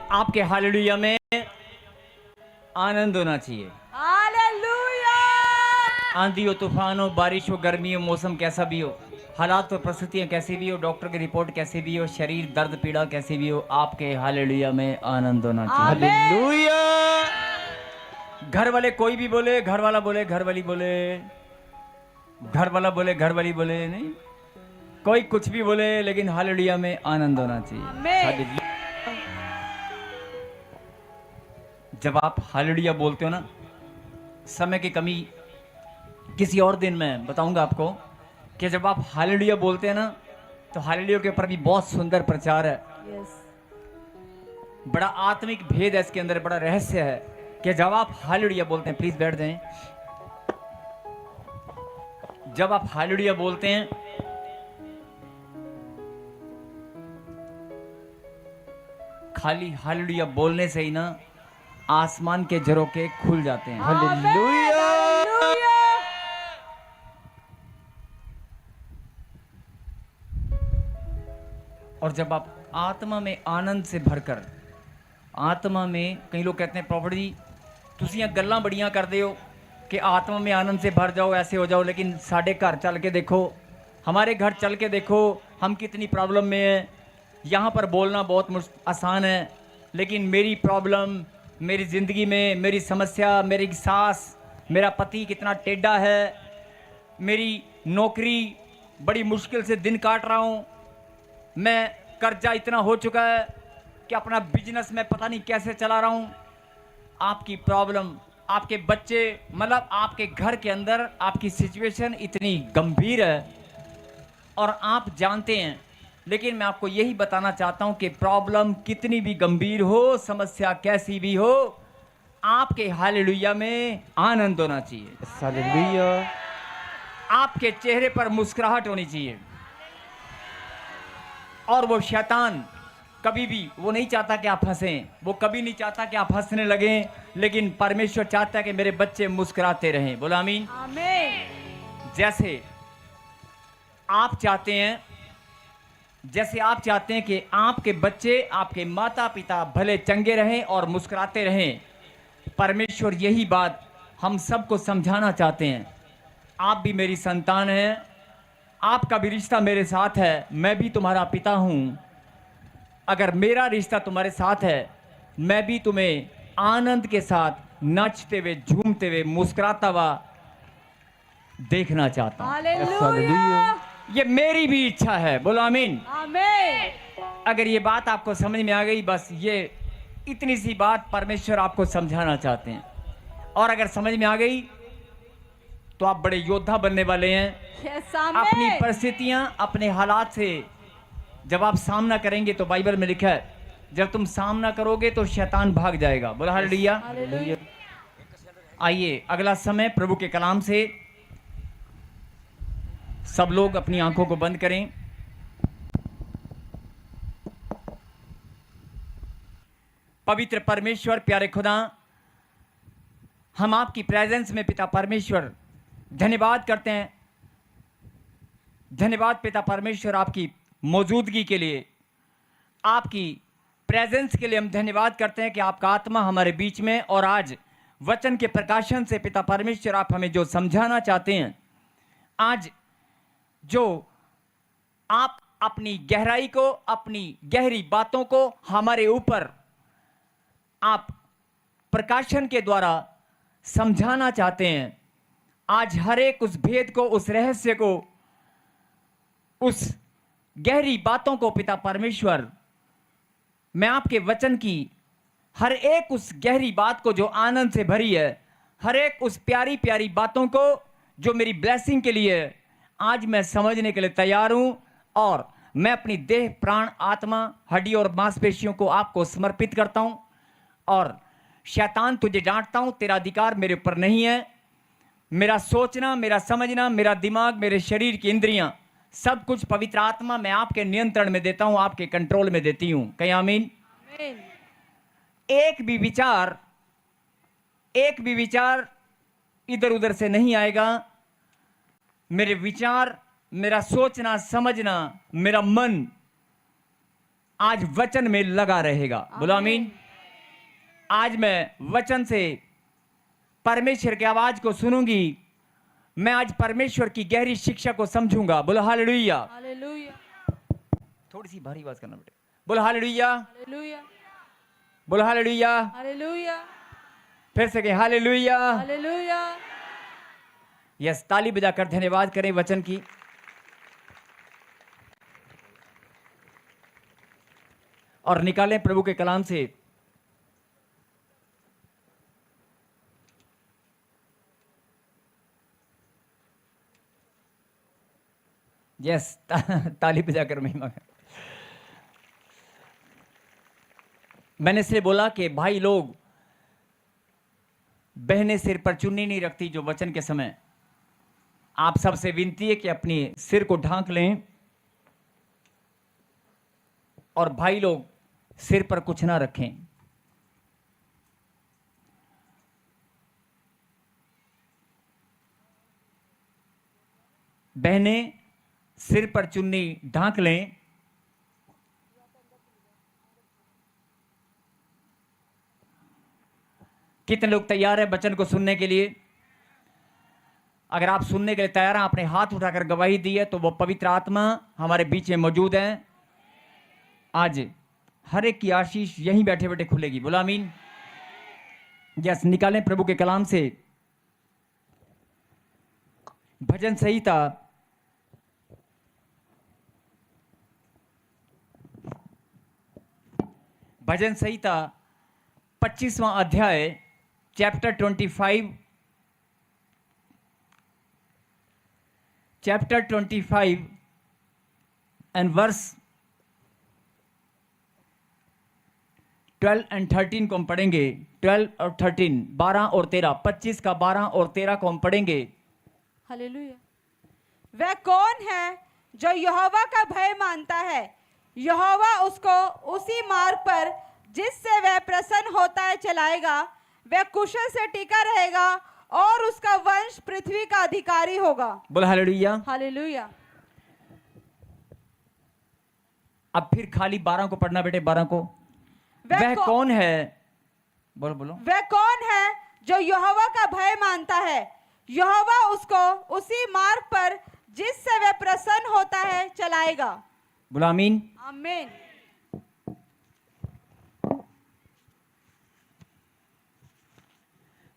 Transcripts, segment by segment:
आपके हालेलुया में आनंद होना चाहिए। हालेलुया। आंधी हो, तूफान हो, बारिश हो, गर्मी हो, मौसम कैसा भी हो, हालात और परिस्थितियां कैसी भी हो, डॉक्टर की रिपोर्ट कैसी भी हो, शरीर दर्द पीड़ा कैसी भी हो, आपके हालेलुया में आनंद होना चाहिए। आमीन। हालेलुया। घर वाले कोई भी बोले, घर वाला बोले, घर वाली बोले, घर वाला बोले, घर वाली बोले, नहीं कोई कुछ भी बोले, लेकिन हालेलुया में आनंद होना चाहिए। आमीन। हालेलुया। जब आप हालेलुया बोलते हो ना, समय की कमी किसी और दिन में बताऊंगा आपको कि जब आप हालेलुया बोलते हैं ना, तो हालेलुया के ऊपर भी बहुत सुंदर प्रचार है। यस। बड़ा आत्मिक भेद है इसके अंदर, बड़ा रहस्य है कि जब आप हालेलुया बोलते हैं, प्लीज बैठ जाएं। जब आप हालेलुया बोलते हैं, खाली हालेलुया बोलने से ही ना आसमान के झरोखे खुल जाते हैं। हालेलुया। हालेलुया। और जब आप आत्मा में आनंद से भरकर, आत्मा में, कई लोग कहते हैं प्रॉपर्टी जी तुसियां गल्लां बड़ियां करते हो कि आत्मा में आनंद से भर जाओ, ऐसे हो जाओ, लेकिन साढ़े घर चल के देखो, हमारे घर चल के देखो, हम कितनी प्रॉब्लम में हैं। यहाँ पर बोलना बहुत आसान है, लेकिन मेरी प्रॉब्लम, मेरी ज़िंदगी में मेरी समस्या, मेरी सास, मेरा पति कितना टेढ़ा है, मेरी नौकरी बड़ी मुश्किल से दिन काट रहा हूँ, मैं कर्जा इतना हो चुका है कि अपना बिजनेस मैं पता नहीं कैसे चला रहा हूँ। आपकी प्रॉब्लम, आपके बच्चे, मतलब आपके घर के अंदर आपकी सिचुएशन इतनी गंभीर है और आप जानते हैं, लेकिन मैं आपको यही बताना चाहता हूं कि प्रॉब्लम कितनी भी गंभीर हो, समस्या कैसी भी हो, आपके हालेलुया में आनंद होना चाहिए। हालेलुया। आपके चेहरे पर मुस्कुराहट होनी चाहिए। और वो शैतान कभी भी वो नहीं चाहता कि आप हंसें, वो कभी नहीं चाहता कि आप हंसने लगें, लेकिन परमेश्वर चाहता है कि मेरे बच्चे मुस्कुराते रहें। बोला आमीन। आमीन। जैसे आप चाहते हैं, जैसे आप चाहते हैं कि आपके बच्चे, आपके माता पिता भले चंगे रहें और मुस्कुराते रहें, परमेश्वर यही बात हम सबको समझाना चाहते हैं। आप भी मेरी संतान हैं, आपका भी रिश्ता मेरे साथ है, मैं भी तुम्हारा पिता हूं। अगर मेरा रिश्ता तुम्हारे साथ है, मैं भी तुम्हें आनंद के साथ नाचते हुए, झूमते हुए, मुस्कुराता हुआ देखना चाहता हूं। हालेलुया। ये मेरी भी इच्छा है। बोलो आमीन। आमीन। अगर ये बात आपको समझ में आ गई, बस ये इतनी सी बात परमेश्वर आपको समझाना चाहते हैं, और अगर समझ में आ गई तो आप बड़े योद्धा बनने वाले हैं। यस। अपनी आमीन। परिस्थितियां, अपने हालात से जब आप सामना करेंगे, तो बाइबल में लिखा है जब तुम सामना करोगे तो शैतान भाग जाएगा। बोला हालेलुया। हालेलुया। आइए अगला समय प्रभु के कलाम से, सब लोग अपनी आंखों को बंद करें। पवित्र परमेश्वर, प्यारे खुदा, हम आपकी प्रेजेंस में पिता परमेश्वर धन्यवाद करते हैं। धन्यवाद पिता परमेश्वर आपकी मौजूदगी के लिए, आपकी प्रेजेंस के लिए हम धन्यवाद करते हैं कि आपका आत्मा हमारे बीच में, और आज वचन के प्रकाशन से पिता परमेश्वर आप हमें जो समझाना चाहते हैं, आज जो आप अपनी गहराई को, अपनी गहरी बातों को हमारे ऊपर आप प्रकाशन के द्वारा समझाना चाहते हैं, आज हर एक उस भेद को, उस रहस्य को, उस गहरी बातों को पिता परमेश्वर, मैं आपके वचन की हर एक उस गहरी बात को जो आनंद से भरी है, हर एक उस प्यारी प्यारी बातों को जो मेरी ब्लेसिंग के लिए है, आज मैं समझने के लिए तैयार हूं, और मैं अपनी देह, प्राण, आत्मा, हड्डी और मांसपेशियों को आपको समर्पित करता हूं। और शैतान तुझे डांटता हूं, तेरा अधिकार मेरे ऊपर नहीं है। मेरा सोचना, मेरा समझना, मेरा दिमाग, मेरे शरीर की इंद्रियां, सब कुछ पवित्र आत्मा मैं आपके नियंत्रण में देता हूं, आपके कंट्रोल में देती हूं। कहीं आमीन। आमीन। एक भी विचार इधर उधर से नहीं आएगा। मेरे विचार, मेरा सोचना, समझना, मेरा मन आज वचन में लगा रहेगा। बोलो आमीन। आज मैं वचन से परमेश्वर की आवाज को सुनूंगी। मैं आज परमेश्वर की गहरी शिक्षा को समझूंगा। बोलो हालेलुया। हालेलुया। थोड़ी सी भारी आवाज करना बेटे। बोलो हालेलुया। हालेलुया। बोलो हालेलुया। हालेलुया। फिर से कहें हालेलुया। हालेलुया। यस, ताली बजाकर धन्यवाद करें वचन की। और निकालें प्रभु के कलाम से यस ताली बजाकर महिमा करें। मैंने इसलिए बोला कि भाई लोग, बहनें सिर पर चुन्नी नहीं रखती जो वचन के समय। आप सबसे विनती है कि अपनी सिर को ढांक लें, और भाई लोग सिर पर कुछ ना रखें। बहनें सिर पर चुन्नी ढांक लें। कितने लोग तैयार हैं वचन को सुनने के लिए? अगर आप सुनने के लिए तैयार हैं, आपने हाथ उठाकर गवाही दी है, तो वो पवित्र आत्मा हमारे बीच में मौजूद है। आज हर एक की आशीष यहीं बैठे बैठे खुलेगी। बोला आमीन। यस, निकालें प्रभु के कलाम से भजन संहिता 25वां अध्याय, चैप्टर 25 एंड वर्स 12 और 13 को हम पढ़ेंगे। 12 और 13, 12 और 13, 25 का 12 और 13 को हम पढ़ेंगे। हालेलुया। वह कौन है जो यहोवा का भय मानता है? यहोवा उसको उसी मार्ग पर जिससे वह प्रसन्न होता है चलाएगा। वह कुशल से टिका रहेगा और उसका वंश पृथ्वी का अधिकारी होगा। बोला हालेलुया। हालेलुया। अब फिर खाली 12 को पढ़ना बेटे, 12 को। वह कौन है? बोलो बोलो। वह कौन है जो यहोवा का भय मानता है? यहोवा उसको उसी मार्ग पर जिससे वह प्रसन्न होता है चलाएगा। बोला आमीन। आमीन।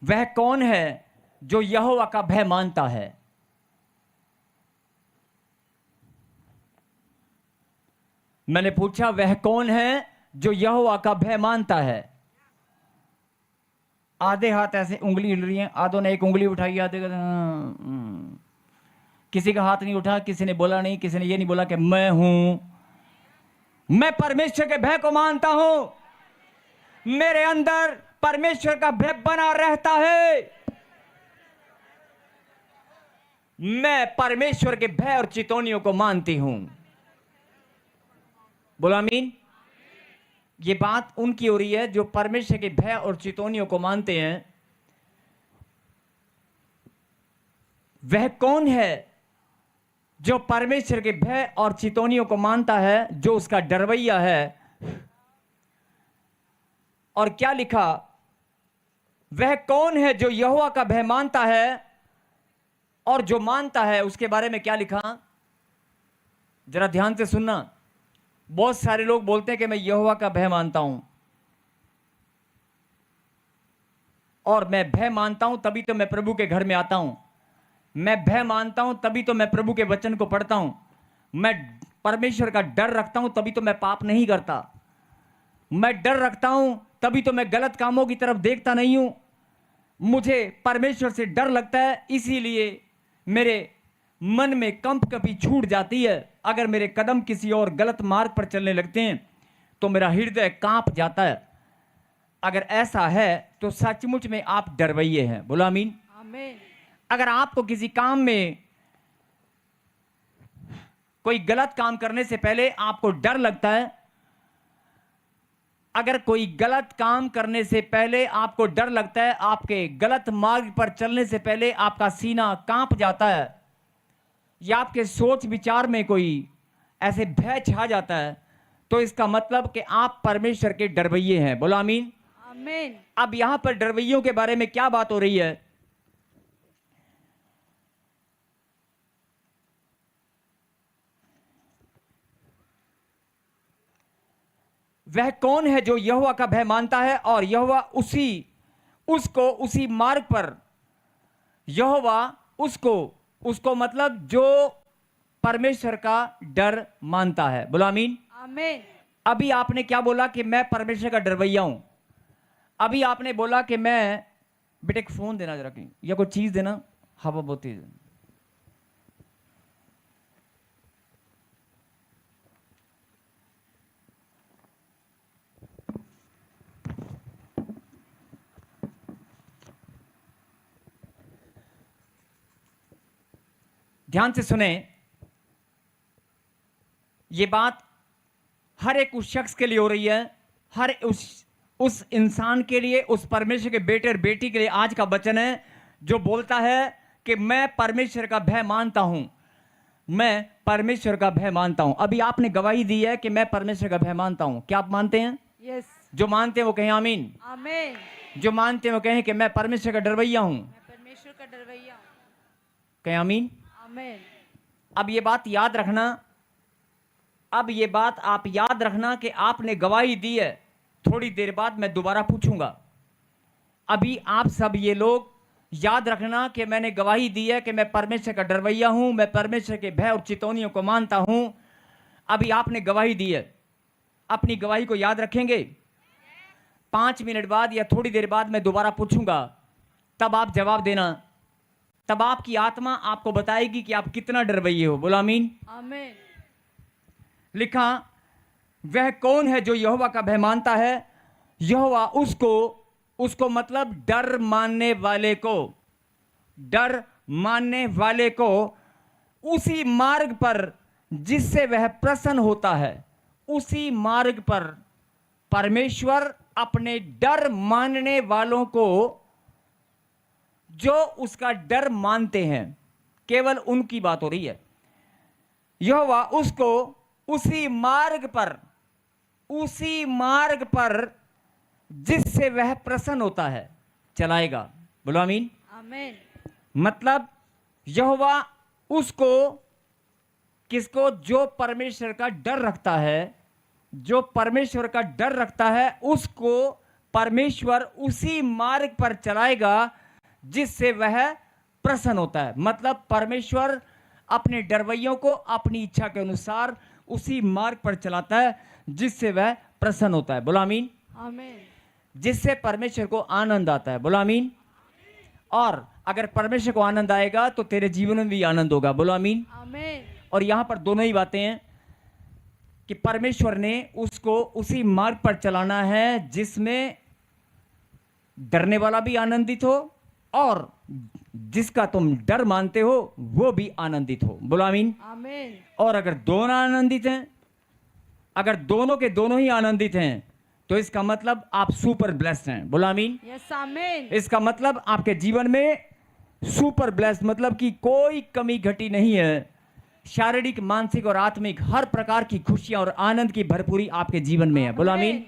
वह कौन है जो यहोवा का भय मानता है? मैंने पूछा, वह कौन है जो यहोवा का भय मानता है? आधे हाथ ऐसे उंगली हिल रही है, आधों ने एक उंगली उठाई, आधे किसी का हाथ नहीं उठा, किसी ने बोला नहीं, किसी ने ये नहीं बोला कि मैं हूं, मैं परमेश्वर के भय को मानता हूं, मेरे अंदर परमेश्वर का भय बना रहता है, मैं परमेश्वर के भय और चितौनियों को मानती हूं। बोला आमीन। ये बात उनकी हो रही है जो परमेश्वर के भय और चितौनियों को मानते हैं। वह कौन है जो परमेश्वर के भय और चितौनियों को मानता है, जो उसका डरवैया है? और क्या लिखा? वह कौन है जो यहोवा का भय मानता है, और जो मानता है उसके बारे में क्या लिखा? जरा ध्यान से सुनना। बहुत सारे लोग बोलते हैं कि मैं यहोवा का भय मानता हूं, और मैं भय मानता हूं तभी तो मैं प्रभु के घर में आता हूं, मैं भय मानता हूं तभी तो मैं प्रभु के वचन को पढ़ता हूं, मैं परमेश्वर का डर रखता हूं तभी तो मैं पाप नहीं करता, मैं डर रखता हूं तभी तो मैं गलत कामों की तरफ देखता नहीं हूं, मुझे परमेश्वर से डर लगता है, इसीलिए मेरे मन में कंप कभी छूट जाती है। अगर मेरे कदम किसी और गलत मार्ग पर चलने लगते हैं तो मेरा हृदय कांप जाता है। अगर ऐसा है तो सचमुच में आप डरवैये हैं। बोलो आमीन। आमीन। अगर आपको किसी काम में कोई गलत काम करने से पहले आपको डर लगता है, अगर कोई गलत काम करने से पहले आपको डर लगता है, आपके गलत मार्ग पर चलने से पहले आपका सीना कांप जाता है, या आपके सोच विचार में कोई ऐसे भय छा जाता है, तो इसका मतलब कि आप परमेश्वर के डरवैये हैं। बोलो आमीन। आमीन। अब यहां पर डरवैयों के बारे में क्या बात हो रही है? वह कौन है जो यहोवा का भय मानता है और यहोवा उसको उसी मार्ग पर, यहोवा उसको मतलब जो परमेश्वर का डर मानता है। बोलो आमीन। आमीन। अभी आपने क्या बोला कि मैं परमेश्वर का डरवैया हूं। अभी आपने बोला कि मैं, बेटे एक फोन देना जरा, कहीं या कोई चीज देना, हवा बहुत तेज है। ध्यान से सुने, ये बात हर एक उस शख्स के लिए हो रही है, हर उस इंसान के लिए, उस परमेश्वर के बेटे और बेटी के लिए आज का वचन है जो बोलता है कि मैं परमेश्वर का भय मानता हूं, मैं परमेश्वर का भय मानता हूं। अभी आपने गवाही दी है कि मैं परमेश्वर का भय मानता हूं। क्या आप मानते हैं? यस। जो मानते हैं वो कहें आमीन। आमीन। जो मानते हैं वो कहें कि मैं परमेश्वर का डरवैया हूं। मैं परमेश्वर का डरवैया हूँ। कहें आमीन। आमीन। अब ये बात याद रखना, अब ये बात आप याद रखना कि आपने गवाही दी है। थोड़ी देर बाद मैं दोबारा पूछूंगा। अभी आप सब ये लोग याद रखना कि मैंने गवाही दी है कि मैं परमेश्वर का डरवैया हूं, मैं परमेश्वर के भय और चितौनियों को मानता हूं। अभी आपने गवाही दी है, अपनी गवाही को याद रखेंगे। 5 मिनट बाद या थोड़ी देर बाद मैं दोबारा पूछूंगा, तब आप जवाब देना। तब आपकी आत्मा आपको बताएगी कि आप कितना डरवैये हो। बोलो आमीन। आमीन। लिखा, वह कौन है जो यहोवा का भय मानता है, यहोवा उसको मतलब डर मानने वाले को उसी मार्ग पर जिससे वह प्रसन्न होता है, उसी मार्ग पर परमेश्वर अपने डर मानने वालों को, जो उसका डर मानते हैं, केवल उनकी बात हो रही है, यहोवा उसको उसी मार्ग पर जिससे वह प्रसन्न होता है चलाएगा। बोलो आमीन। आमीन। मतलब यहोवा उसको, किसको? जो परमेश्वर का डर रखता है, जो परमेश्वर का डर रखता है उसको परमेश्वर उसी मार्ग पर चलाएगा जिससे वह प्रसन्न होता है। मतलब परमेश्वर अपने डरवैयों को अपनी इच्छा के अनुसार उसी मार्ग पर चलाता है जिससे वह प्रसन्न होता है। बोलो आमीन। आमीन। जिससे परमेश्वर को आनंद आता है। बोलो आमीन। और अगर परमेश्वर को आनंद आएगा तो तेरे जीवन में भी आनंद होगा। बोलो आमीन। आमीन। और यहां पर दोनों ही बातें हैं कि परमेश्वर ने उसको उसी मार्ग पर चलाना है जिसमें डरने वाला भी आनंदित हो और जिसका तुम डर मानते हो वो भी आनंदित हो। बोलो आमीन। आमीन। और अगर दोनों आनंदित हैं, अगर दोनों के दोनों ही आनंदित हैं, तो इसका मतलब आप सुपर ब्लेस्ड हैं। बोलो आमीन। यस। आमीन। इसका मतलब आपके जीवन में सुपर ब्लेस्ड, मतलब कि कोई कमी घटी नहीं है। शारीरिक, मानसिक और आत्मिक हर प्रकार की खुशियां और आनंद की भरपूरी आपके जीवन में है। बोलो आमीन।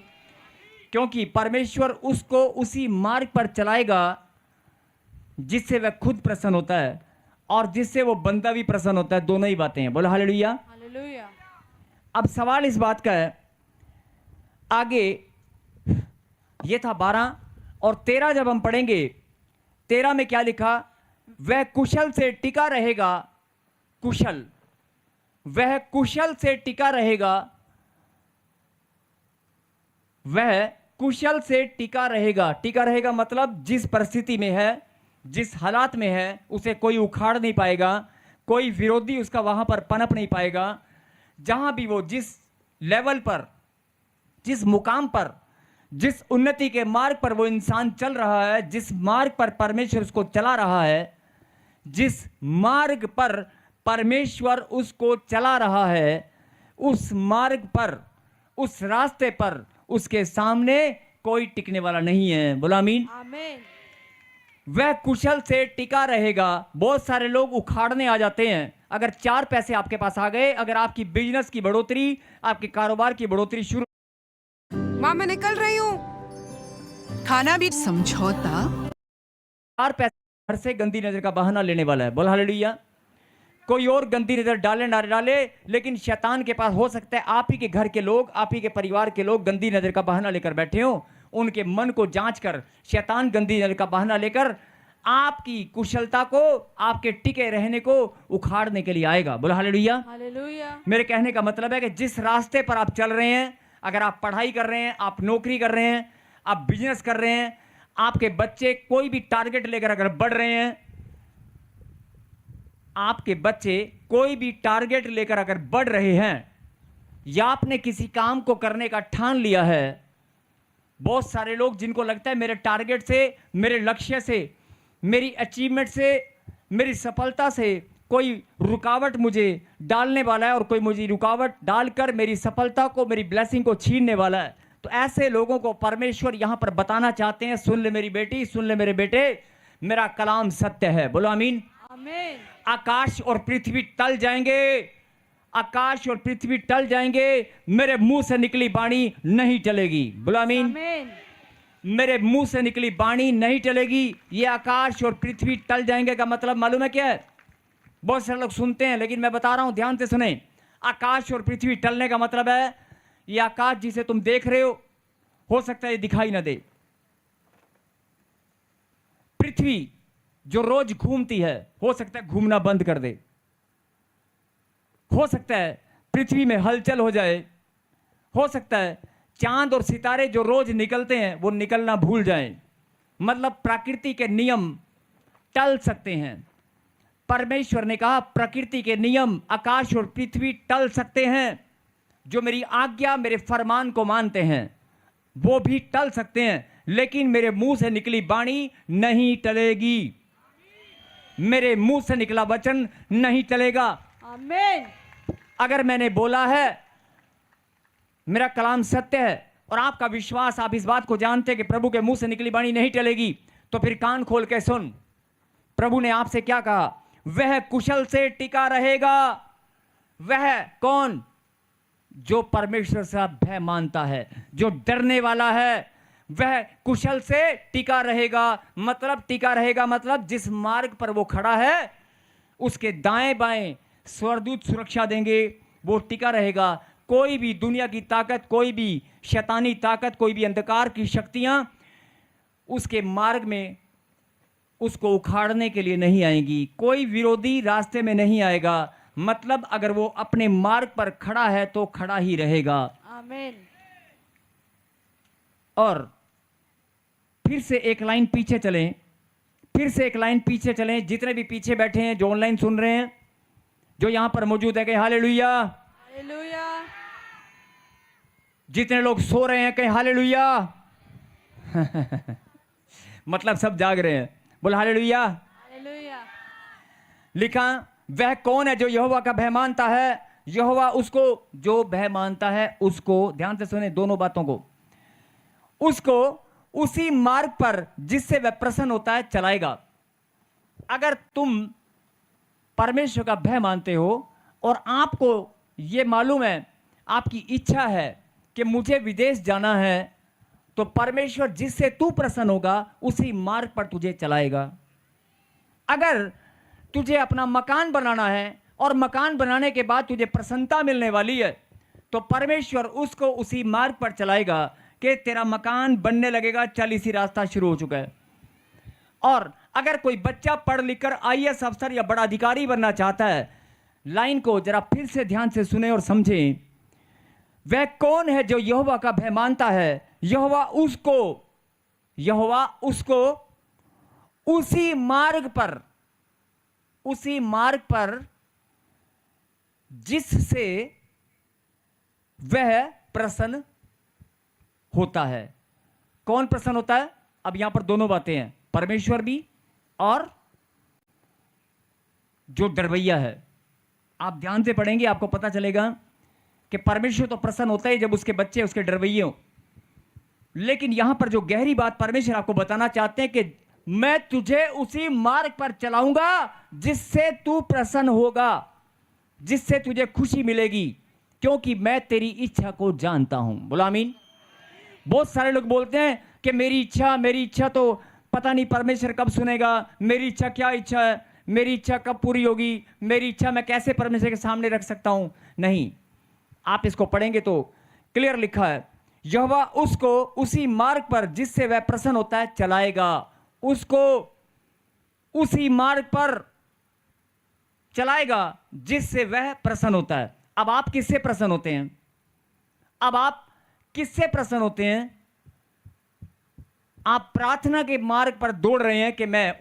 क्योंकि परमेश्वर उसको उसी मार्ग पर चलाएगा जिससे वह खुद प्रसन्न होता है और जिससे वो बंदा भी प्रसन्न होता है। दोनों ही बातें हैं। बोलो हालेलुया। हालेलुया। अब सवाल इस बात का है, आगे ये था 12 और 13 जब हम पढ़ेंगे, 13 में क्या लिखा? वह कुशल से टिका रहेगा, वह कुशल से टिका रहेगा, वह कुशल से टिका रहेगा मतलब जिस परिस्थिति में है, जिस हालात में है, उसे कोई उखाड़ नहीं पाएगा, कोई विरोधी उसका वहां पर पनप नहीं पाएगा। जहां भी वो जिस लेवल पर, जिस मुकाम पर, जिस उन्नति के मार्ग पर वो इंसान चल रहा है, जिस मार्ग पर परमेश्वर उसको चला रहा है, जिस मार्ग पर परमेश्वर उसको चला रहा है, उस मार्ग पर, उस रास्ते पर उसके सामने कोई टिकने वाला नहीं है। बोलो आमीन। आमीन। वह कुशल से टिका रहेगा। बहुत सारे लोग उखाड़ने आ जाते हैं अगर 4 पैसे आपके पास आ गए, अगर आपकी बिजनेस की बढ़ोतरी, आपके कारोबार की बढ़ोतरी शुरू, माँ मैं निकल रही हूँ। खाना भी समझौता 4 पैसे घर से गंदी नजर का बहाना लेने वाला है। बोल हालेलुया। कोई और गंदी नजर डाले ना डाले, लेकिन शैतान के पास हो सकता है आप ही के घर के लोग, आप ही के परिवार के लोग गंदी नजर का बहाना लेकर बैठे हो। उनके मन को जांच कर शैतान गंदी नजर का बहाना लेकर आपकी कुशलता को, आपके टिके रहने को उखाड़ने के लिए आएगा। बोलो हालेलुया। हालेलुया। मेरे कहने का मतलब है कि जिस रास्ते पर आप चल रहे हैं, अगर आप पढ़ाई कर रहे हैं, आप नौकरी कर रहे हैं, आप बिजनेस कर रहे हैं, आपके बच्चे कोई भी टारगेट लेकर अगर बढ़ रहे हैं, आपके बच्चे कोई भी टारगेट लेकर अगर बढ़ रहे हैं, या आपने किसी काम को करने का ठान लिया है। बहुत सारे लोग जिनको लगता है मेरे टारगेट से, मेरे लक्ष्य से, मेरी अचीवमेंट से, मेरी सफलता से कोई रुकावट मुझे डालने वाला है और कोई मुझे रुकावट डालकर मेरी सफलता को, मेरी ब्लेसिंग को छीनने वाला है। तो ऐसे लोगों को परमेश्वर यहां पर बताना चाहते हैं, सुन ले मेरी बेटी, सुन ले मेरे बेटे, मेरा कलाम सत्य है। बोलो आमीन। आमीन। आकाश और पृथ्वी टल जाएंगे, आकाश और पृथ्वी टल जाएंगे, मेरे मुंह से निकली वाणी नहीं टलेगी। बोलो आमीन। आमीन। मेरे मुंह से निकली वाणी नहीं टलेगी। ये आकाश और पृथ्वी टल जाएंगे का मतलब मालूम है क्या है? बहुत सारे लोग सुनते हैं, लेकिन मैं बता रहा हूं, ध्यान से सुने। आकाश और पृथ्वी टलने का मतलब है, ये आकाश जिसे तुम देख रहे हो सकता है ये दिखाई ना दे। पृथ्वी जो रोज घूमती है, हो सकता है घूमना बंद कर दे। हो सकता है पृथ्वी में हलचल हो जाए। हो सकता है चांद और सितारे जो रोज निकलते हैं वो निकलना भूल जाएं। मतलब प्रकृति के नियम टल सकते हैं। परमेश्वर ने कहा प्रकृति के नियम, आकाश और पृथ्वी टल सकते हैं। जो मेरी आज्ञा, मेरे फरमान को मानते हैं वो भी टल सकते हैं, लेकिन मेरे मुंह से निकली वाणी नहीं टलेगी। मेरे मुंह से निकला वचन नहीं टलेगा। आमीन। अगर मैंने बोला है, मेरा कलाम सत्य है और आपका विश्वास, आप इस बात को जानते हैं कि प्रभु के मुंह से निकली वाणी नहीं टलेगी, तो फिर कान खोल के सुन। प्रभु ने आपसे क्या कहा? वह कुशल से टिका रहेगा। वह कौन? जो परमेश्वर से भय मानता है, जो डरने वाला है, वह कुशल से टिका रहेगा। मतलब टिका रहेगा मतलब जिस मार्ग पर वो खड़ा है उसके दाएं बाएं स्वर्गदूत सुरक्षा देंगे, वो टिका रहेगा। कोई भी दुनिया की ताकत, कोई भी शैतानी ताकत, कोई भी अंधकार की शक्तियां उसके मार्ग में उसको उखाड़ने के लिए नहीं आएंगी। कोई विरोधी रास्ते में नहीं आएगा। मतलब अगर वो अपने मार्ग पर खड़ा है तो खड़ा ही रहेगा। आमीन। और फिर से एक लाइन पीछे चलें, फिर से एक लाइन पीछे चलें। जितने भी पीछे बैठे हैं, जो ऑनलाइन सुन रहे हैं, जो यहां पर मौजूद है, कहें हालेलुया। हालेलुया। जितने लोग सो रहे हैं, कहें हालेलुया। मतलब सब जाग रहे हैं। बोल हालेलुया। हालेलुया। लिखा, वह कौन है जो यहोवा का भय मानता है? यहोवा उसको जो भय मानता है उसको, ध्यान से सुने दोनों बातों को, उसको उसी मार्ग पर जिससे वह प्रसन्न होता है चलाएगा। अगर तुम परमेश्वर का भय मानते हो और आपको यह मालूम है, आपकी इच्छा है कि मुझे विदेश जाना है, तो परमेश्वर जिससे तू प्रसन्न होगा उसी मार्ग पर तुझे चलाएगा। अगर तुझे अपना मकान बनाना है और मकान बनाने के बाद तुझे प्रसन्नता मिलने वाली है, तो परमेश्वर उसको उसी मार्ग पर चलाएगा कि तेरा मकान बनने लगेगा। चल, इसी रास्ता शुरू हो चुका है। और अगर कोई बच्चा पढ़ लिखकर आईएएस अफसर या बड़ा अधिकारी बनना चाहता है, लाइन को जरा फिर से ध्यान से सुने और समझें। वह कौन है जो यहोवा का भय मानता है? यहोवा उसको उसी मार्ग पर जिससे वह प्रसन्न होता है। कौन प्रसन्न होता है? अब यहां पर दोनों बातें हैं, परमेश्वर भी और जो डरवैया है। आप ध्यान से पढ़ेंगे, आपको पता चलेगा कि परमेश्वर तो प्रसन्न होता है जब उसके बच्चे उसके डरवैये हों। लेकिन यहां पर जो गहरी बात परमेश्वर आपको बताना चाहते हैं कि मैं तुझे उसी मार्ग पर चलाऊंगा जिससे तू प्रसन्न होगा। जिससे तुझे खुशी मिलेगी, क्योंकि मैं तेरी इच्छा को जानता हूं। बोला आमीन। बहुत सारे लोग बोलते हैं कि मेरी इच्छा तो पता नहीं परमेश्वर कब सुनेगा, मेरी इच्छा क्या इच्छा है, मेरी इच्छा कब पूरी होगी, मेरी इच्छा मैं कैसे परमेश्वर के सामने रख सकता हूं। नहीं, आप इसको पढ़ेंगे तो क्लियर लिखा है, यहोवा उसको उसी मार्ग पर जिससे वह प्रसन्न होता है चलाएगा, उसको उसी मार्ग पर चलाएगा जिससे वह प्रसन्न होता है। अब आप किससे प्रसन्न होते हैं? अब आप किससे प्रसन्न होते हैं? आप प्रार्थना के मार्ग पर दौड़ रहे हैं कि मैं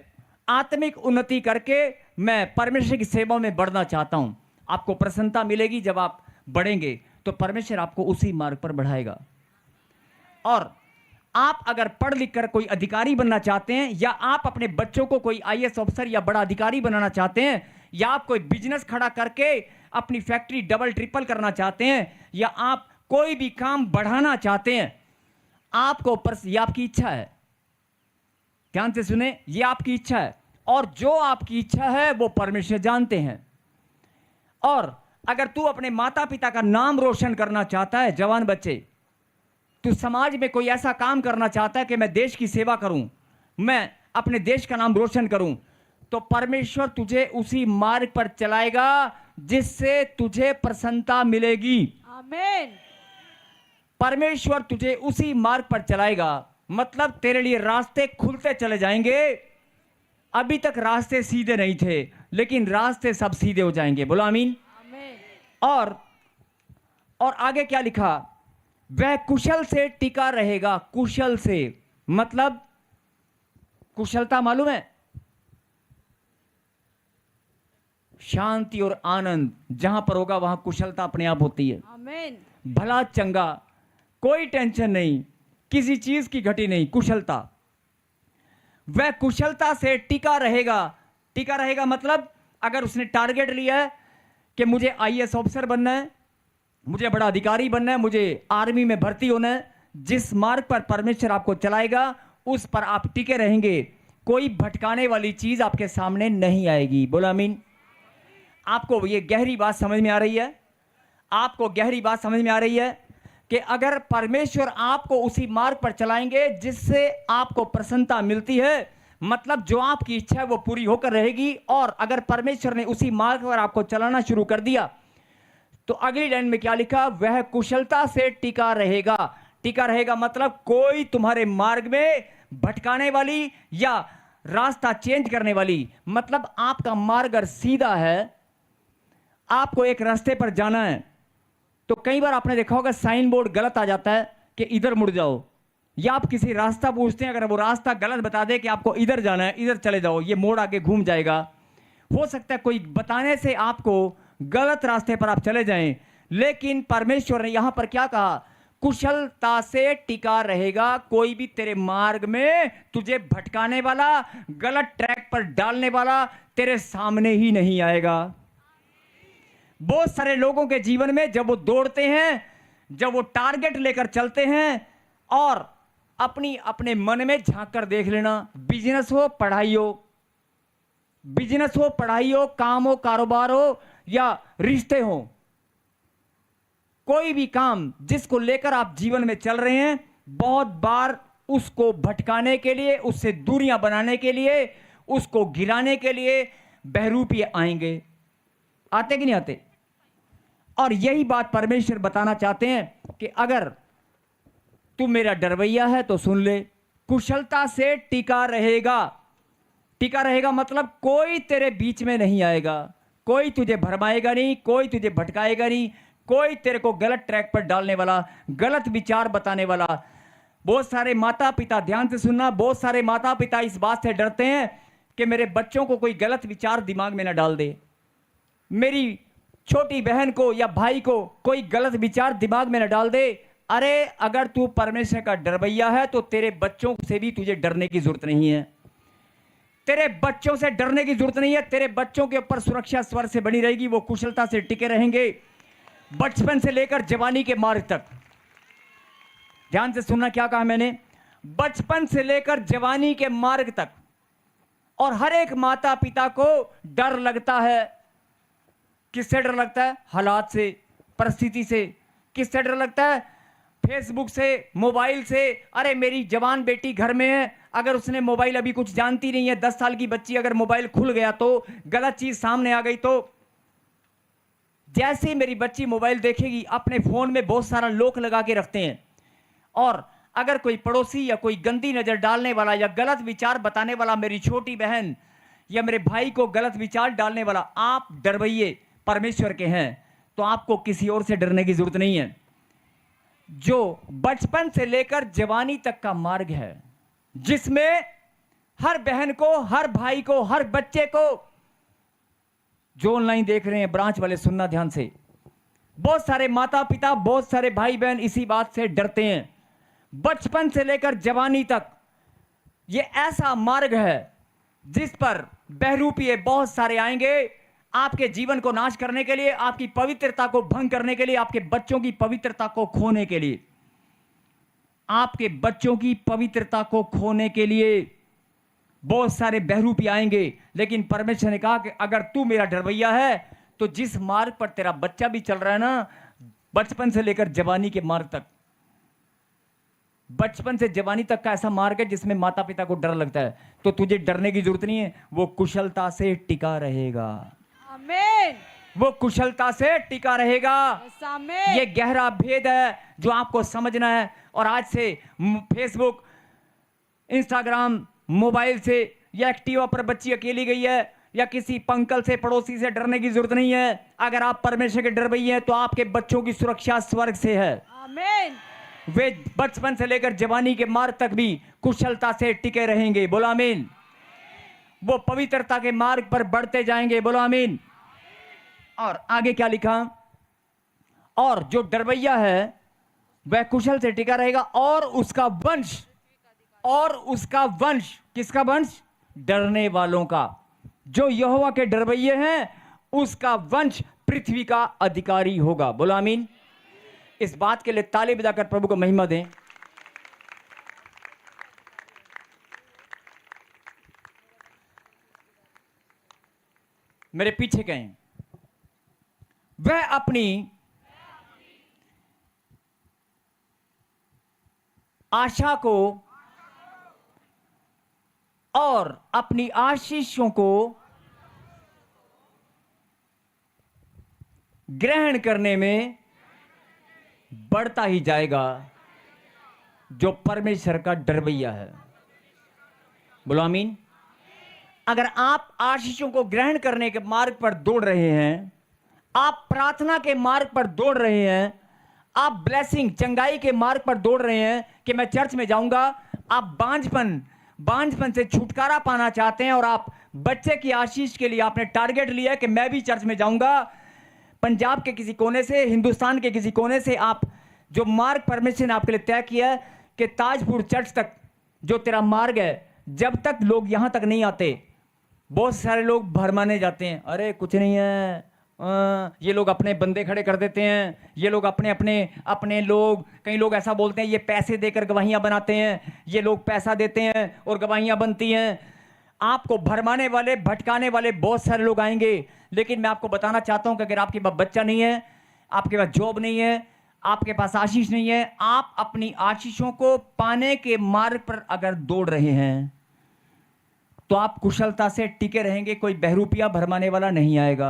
आत्मिक उन्नति करके मैं परमेश्वर की सेवा में बढ़ना चाहता हूं। आपको प्रसन्नता मिलेगी जब आप बढ़ेंगे, तो परमेश्वर आपको उसी मार्ग पर बढ़ाएगा। और आप अगर पढ़ लिख कर कोई अधिकारी बनना चाहते हैं, या आप अपने बच्चों को कोई आईएएस अफसर या बड़ा अधिकारी बनाना चाहते हैं, या आप कोई बिजनेस खड़ा करके अपनी फैक्ट्री डबल ट्रिपल करना चाहते हैं, या आप कोई भी काम बढ़ाना चाहते हैं, आपको ये आपकी इच्छा है। ध्यान से सुने, ये आपकी इच्छा है, और जो आपकी इच्छा है वो परमेश्वर जानते हैं। और अगर तू अपने माता पिता का नाम रोशन करना चाहता है, जवान बच्चे, तू समाज में कोई ऐसा काम करना चाहता है कि मैं देश की सेवा करूं, मैं अपने देश का नाम रोशन करूं, तो परमेश्वर तुझे उसी मार्ग पर चलाएगा जिससे तुझे प्रसन्नता मिलेगी। आमीन। परमेश्वर तुझे उसी मार्ग पर चलाएगा, मतलब तेरे लिए रास्ते खुलते चले जाएंगे। अभी तक रास्ते सीधे नहीं थे, लेकिन रास्ते सब सीधे हो जाएंगे। बोलो आमीन। और आगे क्या लिखा? वह कुशल से टिका रहेगा। कुशल से मतलब कुशलता मालूम है? शांति और आनंद जहां पर होगा वहां कुशलता अपने आप होती है। आमीन। भला चंगा, कोई टेंशन नहीं, किसी चीज की घटी नहीं, कुशलता। वह कुशलता से टिका रहेगा। टिका रहेगा मतलब अगर उसने टारगेट लिया है कि मुझे आईएएस ऑफिसर बनना है, मुझे बड़ा अधिकारी बनना है, मुझे आर्मी में भर्ती होना है, जिस मार्ग पर परमेश्वर आपको चलाएगा उस पर आप टिके रहेंगे। कोई भटकाने वाली चीज आपके सामने नहीं आएगी। बोला आमीन। आपको ये गहरी बात समझ में आ रही है? आपको गहरी बात समझ में आ रही है कि अगर परमेश्वर आपको उसी मार्ग पर चलाएंगे जिससे आपको प्रसन्नता मिलती है, मतलब जो आपकी इच्छा है वो पूरी होकर रहेगी। और अगर परमेश्वर ने उसी मार्ग पर आपको चलाना शुरू कर दिया, तो अगली लाइन में क्या लिखा? वह कुशलता से टिका रहेगा। टिका रहेगा मतलब कोई तुम्हारे मार्ग में भटकाने वाली या रास्ता चेंज करने वाली, मतलब आपका मार्ग अगर सीधा है, आपको एक रास्ते पर जाना है, तो कई बार आपने देखा होगा साइन बोर्ड गलत आ जाता है कि इधर मुड़ जाओ, या आप किसी रास्ता पूछते हैं, अगर वो रास्ता गलत बता दे कि आपको इधर जाना है, इधर चले जाओ, ये मोड़ आगे घूम जाएगा। हो सकता है कोई बताने से आपको गलत रास्ते पर आप चले जाएं, लेकिन परमेश्वर ने यहां पर क्या कहा? कुशलता से टिका रहेगा। कोई भी तेरे मार्ग में तुझे भटकाने वाला, गलत ट्रैक पर डालने वाला तेरे सामने ही नहीं आएगा। बहुत सारे लोगों के जीवन में जब वो दौड़ते हैं, जब वो टारगेट लेकर चलते हैं, और अपने मन में झांक कर देख लेना, बिजनेस हो पढ़ाई हो, बिजनेस हो पढ़ाई हो, काम हो कारोबार हो या रिश्ते हो, कोई भी काम जिसको लेकर आप जीवन में चल रहे हैं, बहुत बार उसको भटकाने के लिए, उससे दूरियां बनाने के लिए, उसको गिराने के लिए बहरूपी आएंगे। आते कि नहीं आते? और यही बात परमेश्वर बताना चाहते हैं कि अगर तू मेरा डरवैया है तो सुन ले, कुशलता से टिका रहेगा। टिका रहेगा मतलब कोई तेरे बीच में नहीं आएगा, कोई तुझे भरमाएगा नहीं, कोई तुझे भटकाएगा नहीं, कोई तेरे को गलत ट्रैक पर डालने वाला, गलत विचार बताने वाला। बहुत सारे माता पिता, ध्यान से सुनना, बहुत सारे माता पिता इस बात से डरते हैं कि मेरे बच्चों को कोई गलत विचार दिमाग में ना डाल दे, मेरी छोटी बहन को या भाई को कोई गलत विचार दिमाग में न डाल दे। अरे अगर तू परमेश्वर का डरवैया है तो तेरे बच्चों से भी तुझे डरने की जरूरत नहीं है। तेरे बच्चों से डरने की जरूरत नहीं है। तेरे बच्चों के ऊपर सुरक्षा स्वर से बनी रहेगी, वो कुशलता से टिके रहेंगे बचपन से लेकर जवानी के मार्ग तक। ध्यान से सुनना क्या कहा मैंने, बचपन से लेकर जवानी के मार्ग तक। और हर एक माता पिता को डर लगता है, किससे डर लगता है? हालात से, परिस्थिति से। किससे डर लगता है? फेसबुक से, मोबाइल से। अरे मेरी जवान बेटी घर में है, अगर उसने मोबाइल अभी कुछ जानती नहीं है, 10 साल की बच्ची, अगर मोबाइल खुल गया तो, गलत चीज सामने आ गई तो, जैसे ही मेरी बच्ची मोबाइल देखेगी, अपने फोन में बहुत सारा लॉक लगा के रखते हैं, और अगर कोई पड़ोसी या कोई गंदी नजर डालने वाला या गलत विचार बताने वाला मेरी छोटी बहन या मेरे भाई को गलत विचार डालने वाला, आप डरवैये परमेश्वर के हैं, तो आपको किसी और से डरने की जरूरत नहीं है। जो बचपन से लेकर जवानी तक का मार्ग है, जिसमें हर बहन को, हर भाई को, हर बच्चे को, जो ऑनलाइन देख रहे हैं ब्रांच वाले सुनना ध्यान से, बहुत सारे माता पिता, बहुत सारे भाई बहन इसी बात से डरते हैं। बचपन से लेकर जवानी तक ये ऐसा मार्ग है जिस पर बहरूपिये बहुत सारे आएंगे, आपके जीवन को नाश करने के लिए, आपकी पवित्रता को भंग करने के लिए, आपके बच्चों की पवित्रता को खोने के लिए, आपके बच्चों की पवित्रता को खोने के लिए बहुत सारे बहरूपी आएंगे। लेकिन परमेश्वर ने कहा कि अगर तू मेरा डरवैया है तो जिस मार्ग पर तेरा बच्चा भी चल रहा है ना, बचपन से लेकर जवानी के मार्ग तक, बचपन से जवानी तक का ऐसा मार्ग है जिसमें माता पिता को डर लगता है, तो तुझे डरने की जरूरत नहीं है, वो कुशलता से टिका रहेगा। आमीन। वो कुशलता से टिका रहेगा। यस, आमीन। ये गहरा भेद है जो आपको समझना है। और आज से फेसबुक, इंस्टाग्राम, मोबाइल से या एक्टिवा पर बच्ची अकेली गई है या किसी पंकल से, पड़ोसी से डरने की जरूरत नहीं है। अगर आप परमेश्वर के डरवैये हैं तो आपके बच्चों की सुरक्षा स्वर्ग से है। आमीन। वे बचपन से लेकर जवानी के मार्ग तक भी कुशलता से टिके रहेंगे। बोलो आमीन। वो पवित्रता के मार्ग पर बढ़ते जाएंगे। बोलो आमीन। और आगे क्या लिखा? और जो डरवैया है वह कुशल से टिका रहेगा और उसका वंश, और उसका वंश, किसका वंश? डरने वालों का। जो यहोवा के डरवैये हैं उसका वंश पृथ्वी का अधिकारी होगा। बोलो आमीन। इस बात के लिए ताली बजाकर प्रभु को महिमा दें। मेरे पीछे कहें, वह अपनी आशा को और अपनी आशीषों को ग्रहण करने में बढ़ता ही जाएगा जो परमेश्वर का डरवैया है। बोलो आमीन। अगर आप आशीषों को ग्रहण करने के मार्ग पर दौड़ रहे हैं, आप प्रार्थना के मार्ग पर दौड़ रहे हैं, आप ब्लेसिंग, चंगाई के मार्ग पर दौड़ रहे हैं कि मैं चर्च में जाऊंगा, आप बांझपन से छुटकारा पाना चाहते हैं और आप बच्चे की आशीष के लिए आपने टारगेट लिया है कि मैं भी चर्च में जाऊंगा, पंजाब के किसी कोने से, हिंदुस्तान के किसी कोने से, आप जो मार्ग परमेश्वर ने आपके लिए तय किया है कि ताजपुर चर्च तक जो तेरा मार्ग है, जब तक लोग यहां तक नहीं आते, बहुत सारे लोग भरमाने जाते हैं, अरे कुछ नहीं है, ये लोग अपने बंदे खड़े कर देते हैं, ये लोग अपने लोग, कई लोग ऐसा बोलते हैं ये पैसे देकर गवाहियां बनाते हैं, ये लोग पैसा देते हैं और गवाहियां बनती हैं। आपको भरमाने वाले, भटकाने वाले बहुत सारे लोग आएंगे। लेकिन मैं आपको बताना चाहता हूं कि अगर आपके पास बच्चा नहीं है, आपके पास जॉब नहीं है, आपके पास आशीष नहीं है, आप अपनी आशीषों को पाने के मार्ग पर अगर दौड़ रहे हैं तो आप कुशलता से टिके रहेंगे। कोई बहरूपिया भरमाने वाला नहीं आएगा।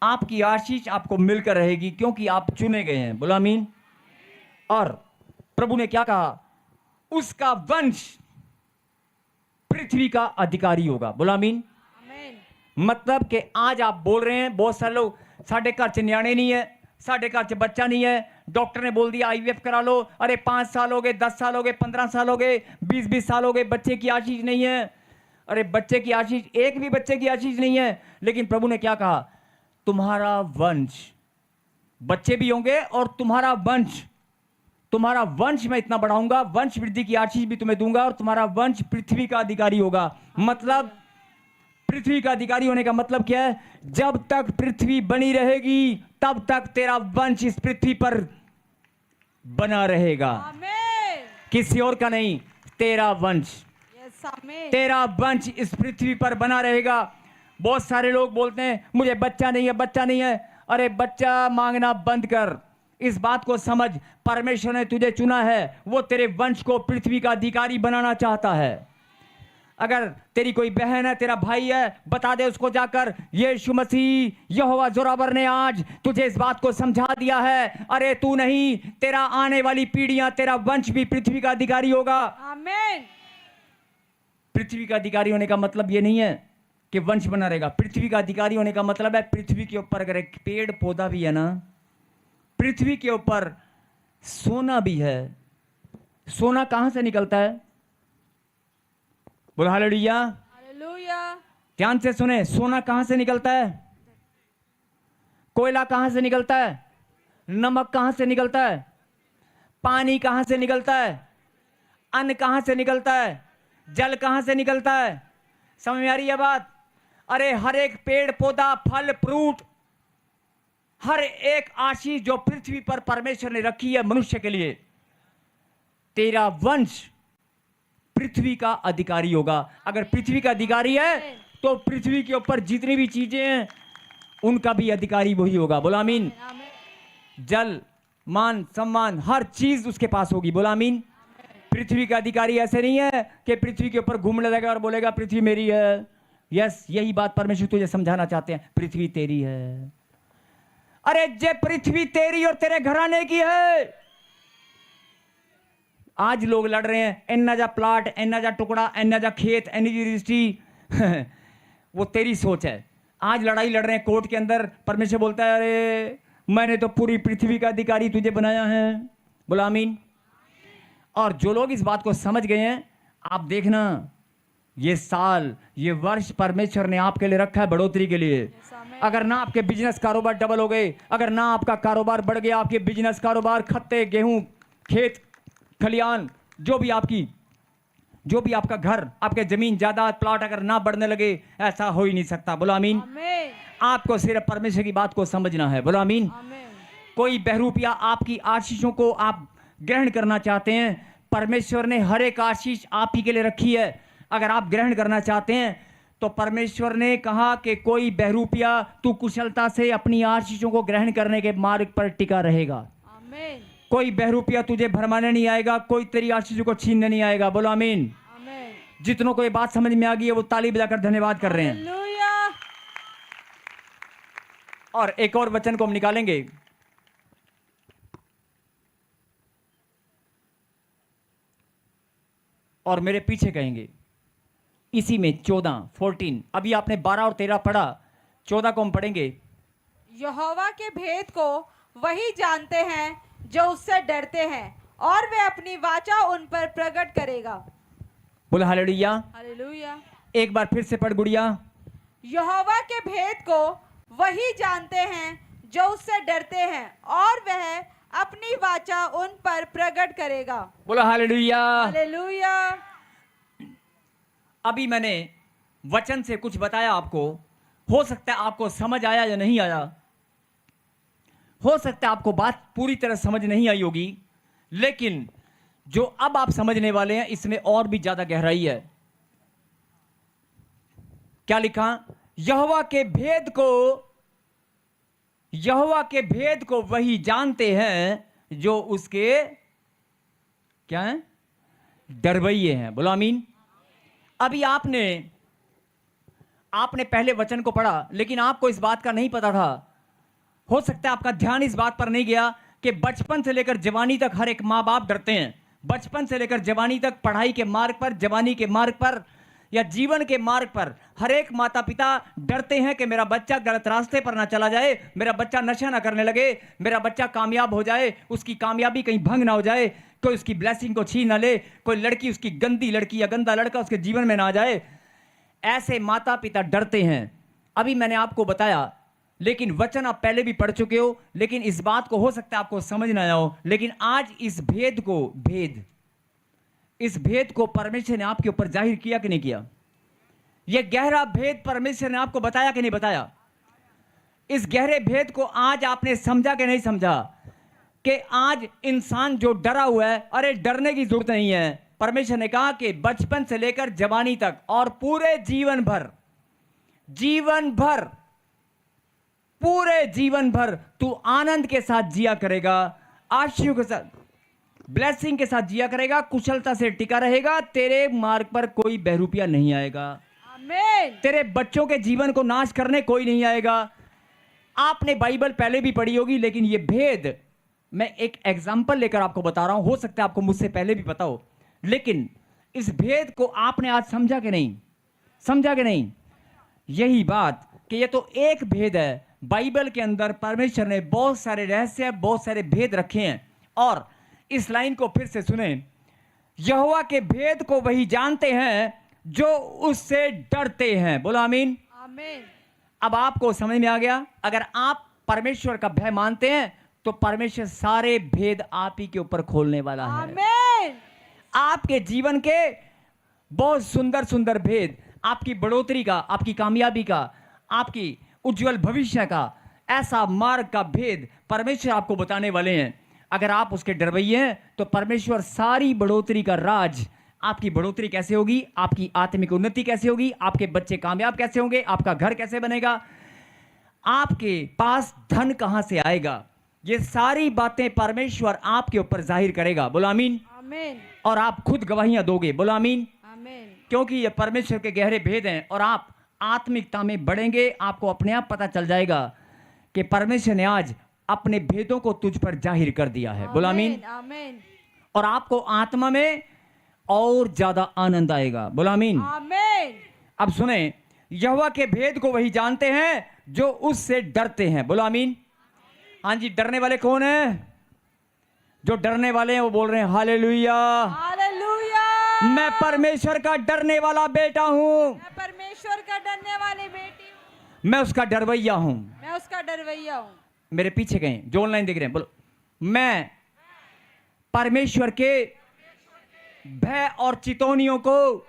आपकी आशीष आपको मिलकर रहेगी क्योंकि आप चुने गए हैं। बोलो आमीन। और प्रभु ने क्या कहा? उसका वंश पृथ्वी का अधिकारी होगा। बोलो आमीन। मतलब कि आज आप बोल रहे हैं, बहुत सारे लोग, साढ़े घर च न्याणे नहीं है, साढ़े घर च बच्चा नहीं है, डॉक्टर ने बोल दिया आईवीएफ करा लो, अरे 5 साल हो गए, 10 साल हो गए, 15 साल हो गए, 20 साल हो गए, बच्चे की आशीष नहीं है। अरे बच्चे की आशीष, एक भी बच्चे की आशीष नहीं है। लेकिन प्रभु ने क्या कहा? तुम्हारा वंश, बच्चे भी होंगे और तुम्हारा वंश मैं इतना बढ़ाऊंगा, वंश वृद्धि की आशीष भी तुम्हें दूंगा और तुम्हारा वंश पृथ्वी का अधिकारी होगा। मतलब पृथ्वी का अधिकारी होने का मतलब क्या है? जब तक पृथ्वी बनी रहेगी तब तक तेरा वंश इस पृथ्वी पर बना रहेगा। आमीन। किसी और का नहीं, तेरा वंश, यस, आमीन। तेरा वंश इस पृथ्वी पर बना रहेगा। बहुत सारे लोग बोलते हैं मुझे बच्चा नहीं है, बच्चा नहीं है। अरे बच्चा मांगना बंद कर। इस बात को समझ, परमेश्वर ने तुझे चुना है, वो तेरे वंश को पृथ्वी का अधिकारी बनाना चाहता है। अगर तेरी कोई बहन है, तेरा भाई है, बता दे उसको जाकर, यीशु मसीह यहोवा जोरावर ने आज तुझे इस बात को समझा दिया है। अरे तू नहीं, तेरा आने वाली पीढ़ियां, तेरा वंश भी पृथ्वी का अधिकारी होगा। आमीन। पृथ्वी का अधिकारी होने का मतलब ये नहीं है कि वंश बना रहेगा। पृथ्वी का अधिकारी होने का मतलब है पृथ्वी के ऊपर अगर एक पेड़ पौधा भी है ना, पृथ्वी के ऊपर सोना भी है। सोना कहां से निकलता है? बोलो हालेलुया। हालेलुया। ध्यान से सुने, सोना कहां से निकलता है? कोयला कहां से निकलता है? नमक कहां से निकलता है? पानी कहां से निकलता है? अन्न कहां से निकलता है? जल कहां से निकलता है? समझ में आ रही है बात? अरे हर एक पेड़ पौधा, फल फ्रूट, हर एक आशीष जो पृथ्वी पर परमेश्वर ने रखी है मनुष्य के लिए, तेरा वंश पृथ्वी का अधिकारी होगा। अगर पृथ्वी का अधिकारी है तो पृथ्वी के ऊपर जितनी भी चीजें हैं उनका भी अधिकारी वही होगा। बोला आमीन। जल, मान, सम्मान, हर चीज उसके पास होगी। बोला आमीन। पृथ्वी का अधिकारी ऐसे नहीं है कि पृथ्वी के ऊपर घूमने लगेगा और बोलेगा पृथ्वी मेरी है। यस, यही बात परमेश्वर तुझे समझाना चाहते हैं, पृथ्वी तेरी है। अरे जे पृथ्वी तेरी और तेरे घराने की है। आज लोग लड़ रहे हैं, इन्ना जा प्लाट, इन्ना जा टुकड़ा, इन्ना जा खेत, इन्नी जी रजिस्ट्री वो तेरी सोच है। आज लड़ाई लड़ रहे हैं कोर्ट के अंदर। परमेश्वर बोलता है अरे मैंने तो पूरी पृथ्वी का अधिकारी तुझे बनाया है। बोला आमीन। और जो लोग इस बात को समझ गए हैं, आप देखना ये साल, ये वर्ष परमेश्वर ने आपके लिए रखा है बढ़ोतरी के लिए। अगर ना आपके बिजनेस कारोबार डबल हो गए, अगर ना आपका कारोबार बढ़ गया, आपके बिजनेस कारोबार, खत्ते, गेहूं, खेत खलियान, जो भी आपका घर, आपके जमीन जायदाद प्लॉट अगर ना बढ़ने लगे, ऐसा हो ही नहीं सकता। बोलो आमीन। आपको सिर्फ परमेश्वर की बात को समझना है। बोलो आमीन। कोई बहरूपिया आपकी आशीषों को आप ग्रहण करना चाहते हैं, परमेश्वर ने हर एक आशीष आप ही के लिए रखी है। अगर आप ग्रहण करना चाहते हैं तो परमेश्वर ने कहा कि कोई बहरूपिया तू कुशलता से अपनी आशीषों को ग्रहण करने के मार्ग पर टिका रहेगा। आमीन। कोई बहरूपिया तुझे भरमाने नहीं आएगा, कोई तेरी आशीषों को छीनने नहीं आएगा। बोलो आमीन। आमीन। जितनों को ये बात समझ में आ गई है वो ताली बजाकर धन्यवाद कर रहे हैं। हालेलुया। और एक और वचन को हम निकालेंगे, और मेरे पीछे कहेंगे, इसी में 14 अभी आपने 12 और 13 पढ़ा, 14 को हम पढ़ेंगे। यहोवा के भेद को वही जानते हैं जो उससे डरते हैं, और वे अपनी वाचा उन पर प्रकट करेगा। बोले हालेलुया। हालेलुया। एक बार फिर से पढ़ गुड़िया। यहोवा के भेद को वही जानते हैं जो उससे डरते हैं, और वह अपनी वाचा उन पर प्रकट करेगा। बोलो हालेलुया। हालेलुया। अभी मैंने वचन से कुछ बताया आपको, हो सकता है आपको समझ आया या नहीं आया, हो सकता है आपको बात पूरी तरह समझ नहीं आई होगी, लेकिन जो अब आप समझने वाले हैं इसमें और भी ज्यादा गहराई है। क्या लिखा? यहोवा के भेद को वही जानते हैं जो उसके क्या हैं? डरवैये हैं। बोलो आमीन। अभी आपने पहले वचन को पढ़ा, लेकिन आपको इस बात का नहीं पता था, हो सकता है आपका ध्यान इस बात पर नहीं गया कि बचपन से लेकर जवानी तक हर एक माँ बाप डरते हैं। बचपन से लेकर जवानी तक पढ़ाई के मार्ग पर, जवानी के मार्ग पर या जीवन के मार्ग पर हर एक माता पिता डरते हैं कि मेरा बच्चा गलत रास्ते पर ना चला जाए, मेरा बच्चा नशा ना करने लगे, मेरा बच्चा कामयाब हो जाए, उसकी कामयाबी कहीं भंग ना हो जाए, कोई उसकी ब्लेसिंग को छीन ना ले, कोई लड़की, उसकी गंदी लड़की या गंदा लड़का उसके जीवन में ना आ जाए। ऐसे माता पिता डरते हैं। अभी मैंने आपको बताया, लेकिन वचन आप पहले भी पढ़ चुके हो, लेकिन इस बात को हो सकता है आपको समझ ना आया हो। लेकिन आज इस भेद को परमेश्वर ने आपके ऊपर जाहिर किया कि नहीं किया? यह गहरा भेद परमेश्वर ने आपको बताया कि नहीं बताया? इस गहरे भेद को आज आपने समझा कि नहीं समझा? कि आज इंसान जो डरा हुआ है, अरे डरने की जरूरत नहीं है। परमेश्वर ने कहा कि बचपन से लेकर जवानी तक और पूरे जीवन भर जीवन भर, पूरे जीवन भर तू आनंद के साथ जिया करेगा, आशीर्वाद के साथ, ब्लेसिंग के साथ जिया करेगा, कुशलता से टिका रहेगा, तेरे मार्ग पर कोई बहरूपिया नहीं आएगा, आमीन। तेरे बच्चों के जीवन को नाश करने कोई नहीं आएगा। आपने बाइबल पहले भी पढ़ी होगी, लेकिन ये भेद मैं एक एग्जाम्पल लेकर आपको बता रहा हूं। हो सकता है आपको मुझसे पहले भी पता हो, लेकिन इस भेद को आपने आज समझा कि नहीं, समझा कि नहीं? यही बात कि ये तो एक भेद है। बाइबल के अंदर परमेश्वर ने बहुत सारे रहस्य, बहुत सारे भेद रखे हैं। और इस लाइन को फिर से सुने, यहोवा के भेद को वही जानते हैं जो उससे डरते हैं। बोलो आमीन। आमीन। अब आपको समझ में आ गया? अगर आप परमेश्वर का भय मानते हैं तो परमेश्वर सारे भेद आप ही के ऊपर खोलने वाला है। आमीन। आपके जीवन के बहुत सुंदर सुंदर भेद, आपकी बढ़ोतरी का, आपकी कामयाबी का, आपकी उज्जवल भविष्य का, ऐसा मार्ग का भेद परमेश्वर आपको बताने वाले हैं। अगर आप उसके डरवैये हैं तो परमेश्वर सारी बढ़ोतरी का राज, आपकी बढ़ोतरी कैसे होगी, आपकी आत्मिक उन्नति कैसे होगी, आपके बच्चे कामयाब कैसे होंगे, आपका घर कैसे बनेगा, आपके पास धन कहां से आएगा, ये सारी बातें परमेश्वर आपके ऊपर जाहिर करेगा। बोलो आमीन। आमीन। और आप खुद गवाहियां दोगे। बोलो आमीन। आमीन। क्योंकि ये परमेश्वर के गहरे भेद हैं और आप आत्मिकता में बढ़ेंगे, आपको अपने आप पता चल जाएगा कि परमेश्वर ने आज अपने भेदों को तुझ पर जाहिर कर दिया है। बोलो आमीन। आमीन। और आपको आत्मा में और ज्यादा आनंद आएगा। बोलो आमीन। आमीन। अब सुने, यहोवा के भेद को वही जानते हैं जो उससे डरते हैं। बोलो आमीन। हाँ जी, डरने वाले कौन है? जो डरने वाले हैं वो बोल रहे हैं हालेलुया, हालेलुया। मैं परमेश्वर का डरने वाला बेटा हूं, मैं परमेश्वर का डरने वाली बेटी हूँ, मैं उसका डरवैया हूं। मैं उसका डरवैया हूँ। मेरे पीछे गए जो ऑनलाइन देख रहे हैं, बोलो, मैं परमेश्वर के भय और चितौनियों को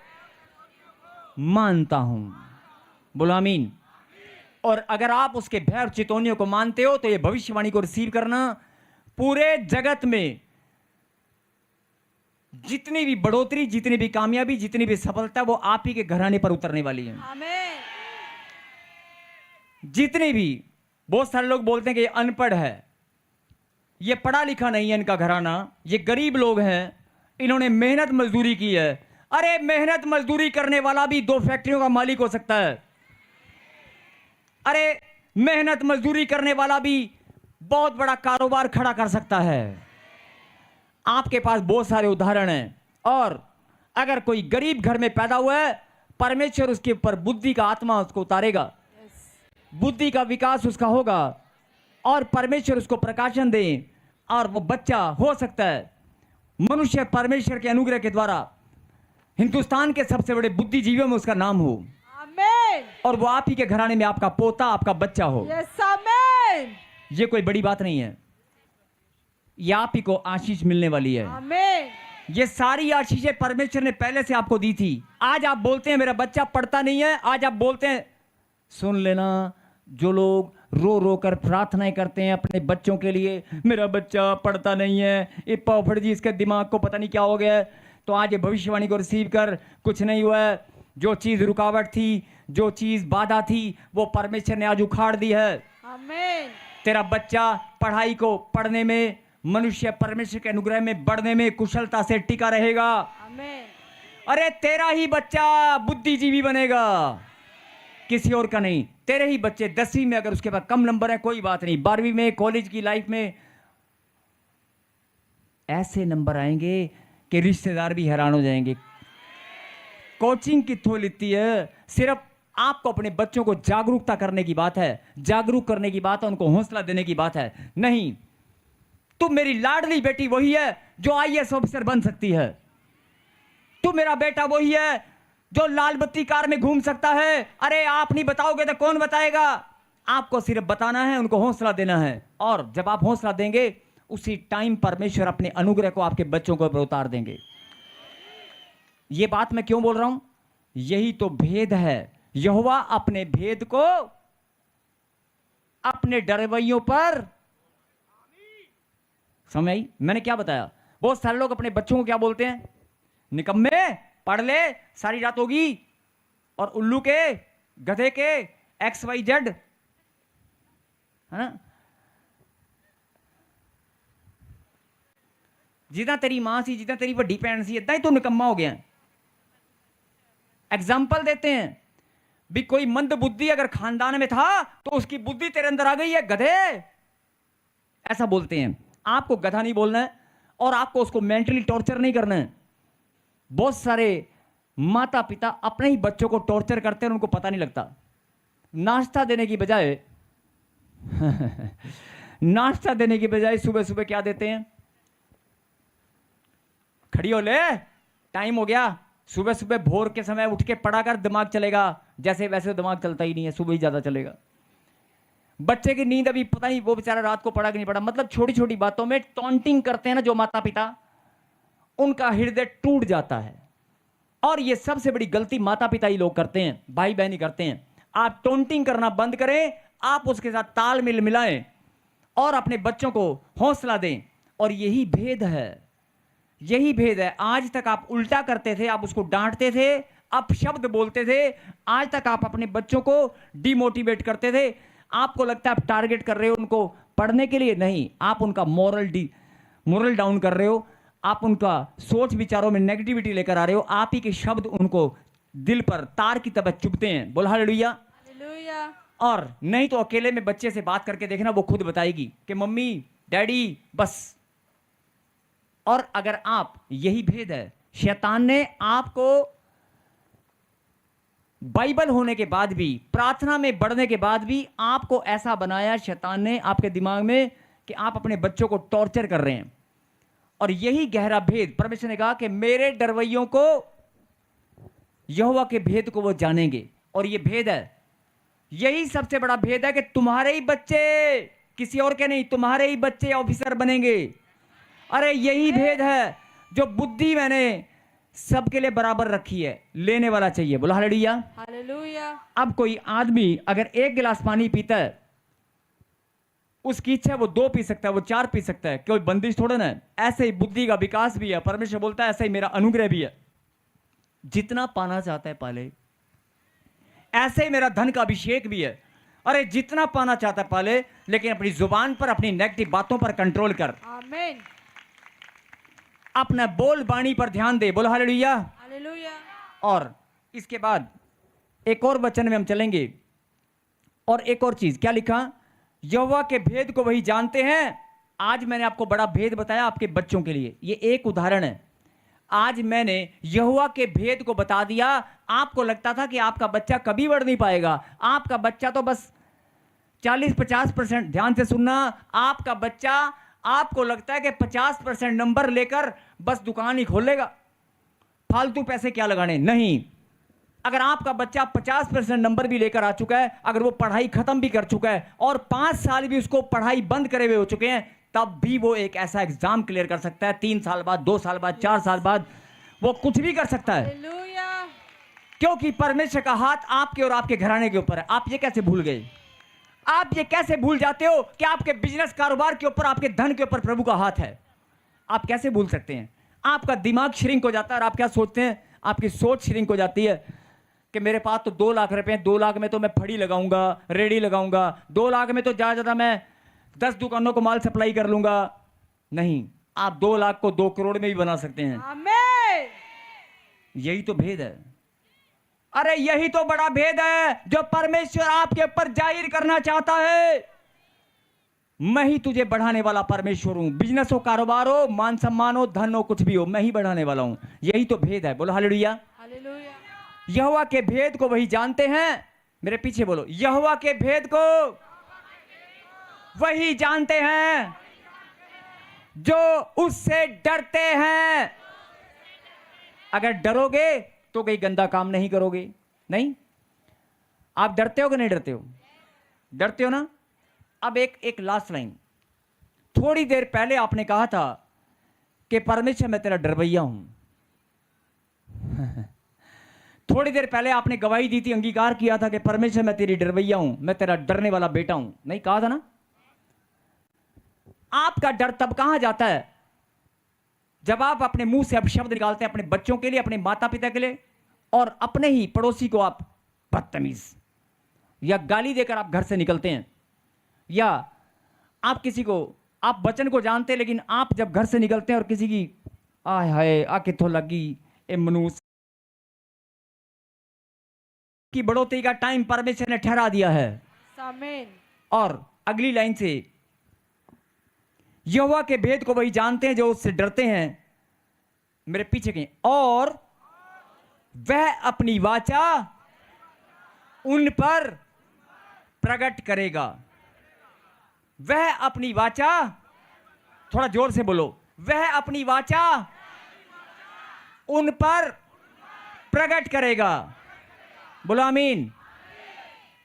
मानता हूं। बोलो आमीन। और अगर आप उसके भय और चितौनियों को मानते हो तो ये भविष्यवाणी को रिसीव करना, पूरे जगत में जितनी भी बढ़ोतरी, जितनी भी कामयाबी, जितनी भी सफलता, वो आप ही के घराने पर उतरने वाली है। आमीन। जितनी भी, बहुत सारे लोग बोलते हैं कि ये अनपढ़ है, ये पढ़ा लिखा नहीं है इनका घराना, ये गरीब लोग हैं, इन्होंने मेहनत मजदूरी की है। अरे मेहनत मजदूरी करने वाला भी 2 फैक्ट्रियों का मालिक हो सकता है। अरे मेहनत मजदूरी करने वाला भी बहुत बड़ा कारोबार खड़ा कर सकता है। आपके पास बहुत सारे उदाहरण हैं। और अगर कोई गरीब घर में पैदा हुआ है, परमेश्वर उसके ऊपर बुद्धि का आत्मा उसको उतारेगा, बुद्धि का विकास उसका होगा और परमेश्वर उसको प्रकाशन दे और वो बच्चा हो सकता है मनुष्य परमेश्वर के अनुग्रह के द्वारा हिंदुस्तान के सबसे बड़े बुद्धिजीवियों में उसका नाम हो। आमीन। और वो आप ही के घराने में आपका पोता, आपका बच्चा हो। यस, आमीन। ये कोई बड़ी बात नहीं है, ये आप ही को आशीष मिलने वाली है। आमीन। ये सारी आशीषें परमेश्वर ने पहले से आपको दी थी। आज आप बोलते हैं मेरा बच्चा पढ़ता नहीं है, आज आप बोलते हैं, सुन लेना, जो लोग रो रो कर प्रार्थनाएं करते हैं अपने बच्चों के लिए, मेरा बच्चा पढ़ता नहीं है, ये पापड़ जी इसके दिमाग को पता नहीं क्या हो गया है, तो आज ये भविष्यवाणी को रिसीव कर, कुछ नहीं हुआ है। जो चीज रुकावट थी, जो चीज बाधा थी, वो परमेश्वर ने आज उखाड़ दी है। आमीन। तेरा बच्चा पढ़ाई को पढ़ने में, मनुष्य परमेश्वर के अनुग्रह में बढ़ने में कुशलता से टिका रहेगा। आमीन। अरे तेरा ही बच्चा बुद्धिजीवी बनेगा, किसी और का नहीं। तेरे ही बच्चे 10वीं में अगर उसके पास कम नंबर है कोई बात नहीं, 12वीं में, कॉलेज की लाइफ में ऐसे नंबर आएंगे कि रिश्तेदार भी हैरान हो जाएंगे। कोचिंग कित्थों लेती है? सिर्फ आपको अपने बच्चों को जागरूकता करने की बात है, जागरूक करने की बात है, उनको हौसला देने की बात है। नहीं, तुम मेरी लाडली बेटी वही है जो आईएएस ऑफिसर बन सकती है, तू मेरा बेटा वही है जो लाल बत्ती कार में घूम सकता है। अरे आप नहीं बताओगे तो कौन बताएगा? आपको सिर्फ बताना है, उनको हौसला देना है। और जब आप हौसला देंगे, उसी टाइम परमेश्वर अपने अनुग्रह को आपके बच्चों को उतार देंगे। ये बात मैं क्यों बोल रहा हूं? यही तो भेद है। यहोवा अपने भेद को अपने डरवैयों पर, समझ आई मैंने क्या बताया? बहुत सारे लोग अपने बच्चों को क्या बोलते हैं? निकम्मे, पढ़ ले, सारी रात होगी, और उल्लू के गधे के XYZ, है ना? जिदा तेरी मां सी, जिदा तेरी वड्डी भैन सी, इदा ही तू निकम्मा हो गया। एग्जाम्पल देते हैं भी कोई मंद बुद्धि अगर खानदान में था तो उसकी बुद्धि तेरे अंदर आ गई है, गधे, ऐसा बोलते हैं। आपको गधा नहीं बोलना है और आपको उसको मेंटली टॉर्चर नहीं करना है। बहुत सारे माता पिता अपने ही बच्चों को टॉर्चर करते हैं और उनको पता नहीं लगता। नाश्ता देने की बजाय नाश्ता देने की बजाय सुबह सुबह क्या देते हैं? खड़ी हो ले, टाइम हो गया। सुबह सुबह भोर के समय उठ के पढ़ा कर, दिमाग चलेगा। जैसे वैसे दिमाग चलता ही नहीं है, सुबह ही ज्यादा चलेगा। बच्चे की नींद अभी पता नहीं वो बेचारा रात को पढ़ा कि नहीं पढ़ा। मतलब छोटी छोटी बातों में टॉन्टिंग करते हैं ना जो माता पिता, उनका हृदय टूट जाता है। और ये सबसे बड़ी गलती माता पिता ही लोग करते हैं, भाई बहन ही करते हैं। आप टॉन्टिंग करना बंद करें, आप उसके साथ तालमेल मिलाएं और अपने बच्चों को हौसला दें। और यही भेद है, यही भेद है। आज तक आप उल्टा करते थे, आप उसको डांटते थे, अपशब्द बोलते थे। आज तक आप अपने बच्चों को डिमोटिवेट करते थे। आपको लगता है आप टारगेट कर रहे हो उनको पढ़ने के लिए, नहीं, आप उनका मोरल डाउन कर रहे हो। आप उनका सोच विचारों में नेगेटिविटी लेकर आ रहे हो। आप ही के शब्द उनको दिल पर तार की तरह चुभते हैं। बोल हालेलुया। हालेलुया। और नहीं तो अकेले में बच्चे से बात करके देखना, वो खुद बताएगी कि मम्मी डैडी बस। और अगर आप, यही भेद है, शैतान ने आपको बाइबल होने के बाद भी, प्रार्थना में बढ़ने के बाद भी आपको ऐसा बनाया शैतान ने आपके दिमाग में कि आप अपने बच्चों को टॉर्चर कर रहे हैं। और यही गहरा भेद, परमेश्वर ने कहा कि मेरे डरवैयों को यहोवा के भेद को वो जानेंगे। और ये भेद है, यही सबसे बड़ा भेद है कि तुम्हारे ही बच्चे, किसी और के नहीं, तुम्हारे ही बच्चे ऑफिसर बनेंगे। अरे यही भेद है जो बुद्धि मैंने सबके लिए बराबर रखी है, लेने वाला चाहिए। बोला हालेलुया। हालेलुया। अब कोई आदमी अगर 1 गिलास पानी पीता है, उसकी इच्छा है वो 2 पी सकता है, वो 4 पी सकता है, कोई बंदिश थोड़ा ना है। ऐसे ही बुद्धि का विकास भी है। परमेश्वर बोलता है ऐसा ही मेरा अनुग्रह भी है, जितना पाना चाहता है पाले। ऐसे ही मेरा धन का अभिषेक भी है। अरे जितना पाना चाहता है पाले, लेकिन अपनी जुबान पर, अपनी नेगेटिव बातों पर कंट्रोल कर। आमीन। अपना बोल बाणी पर ध्यान दे। बोलो हालेलुया। हालेलुया। और इसके बाद एक और वचन में हम चलेंगे। और एक और चीज क्या लिखा? यहोवा के भेद को वही जानते हैं। आज मैंने आपको बड़ा भेद बताया आपके बच्चों के लिए, ये एक उदाहरण है। आज मैंने यहोवा के भेद को बता दिया। आपको लगता था कि आपका बच्चा कभी बढ़ नहीं पाएगा, आपका बच्चा तो बस 40-50%, ध्यान से सुनना, आपका बच्चा, आपको लगता है कि 50% नंबर लेकर बस दुकान ही खोलेगा, फालतू पैसे क्या लगाने। नहीं, अगर आपका बच्चा 50% नंबर भी लेकर आ चुका है, अगर वो पढ़ाई खत्म भी कर चुका है और 5 साल भी उसको पढ़ाई बंद करे हुए हो चुके हैं, तब भी वो एक ऐसा एग्जाम क्लियर कर सकता है। 3 साल बाद, 2 साल बाद, 4 साल बाद वो कुछ भी कर सकता है। हालेलुया। क्योंकि परमेश्वर का हाथ आपके और आपके घराने के ऊपर है। आप ये कैसे भूल गए? आप ये कैसे भूल जाते हो कि आपके बिजनेस कारोबार के ऊपर, आपके धन के ऊपर प्रभु का हाथ है? आप कैसे भूल सकते हैं? आपका दिमाग श्रिंक हो जाता है और आप क्या सोचते हैं? आपकी सोच श्रिंक हो जाती है कि मेरे पास तो 2 लाख रुपए हैं, 2 लाख में तो मैं फड़ी लगाऊंगा, रेडी लगाऊंगा, 2 लाख में तो ज्यादा मैं 10 दुकानों को माल सप्लाई कर लूंगा। नहीं, आप 2 लाख को 2 करोड़ में भी बना सकते हैं। आमीन। यही तो भेद है। अरे यही तो बड़ा भेद है जो परमेश्वर आपके ऊपर जाहिर करना चाहता है। मैं ही तुझे बढ़ाने वाला परमेश्वर हूं। बिजनेस हो, कारोबार हो, मान सम्मान हो, धन हो, कुछ भी हो, मैं ही बढ़ाने वाला हूं। यही तो भेद है। बोलो हालेलुया। हालेलुया। यहोवा के भेद को वही जानते हैं। मेरे पीछे बोलो, यहोवा के भेद को वही जानते हैं जो उससे डरते हैं। अगर डरोगे तो कोई गंदा काम नहीं करोगे। नहीं, आप डरते हो कि नहीं डरते हो? डरते हो ना। अब एक लास्ट लाइन। थोड़ी देर पहले आपने कहा था कि परमेश्वर मैं तेरा डरवैया हूं। थोड़ी देर पहले आपने गवाही दी थी, अंगीकार किया था कि परमेश्वर मैं तेरी डरवैया हूं, मैं तेरा डरने वाला बेटा हूं। नहीं कहा था ना? आपका डर तब कहां जाता है जब आप अपने मुंह से अपशब्द निकालते हैं अपने बच्चों के लिए, अपने माता पिता के लिए, और अपने ही पड़ोसी को आप बदतमीज, या गाली देकर आप घर से निकलते हैं, या आप किसी को, आप वचन को जानते हैं लेकिन आप जब घर से निकलते हैं और किसी की आय हाय आ किथों लगी ए मनुष्य की बढ़ोतरी का टाइम परमेश्वर ने ठहरा दिया है। आमीन। और अगली लाइन से, यहोवा के भेद को वही जानते हैं जो उससे डरते हैं, मेरे पीछे कहीं, और वह अपनी वाचा उन पर प्रकट करेगा। वह अपनी वाचा, थोड़ा जोर से बोलो, वह अपनी वाचा उन पर प्रकट करेगा। बोलो आमीन।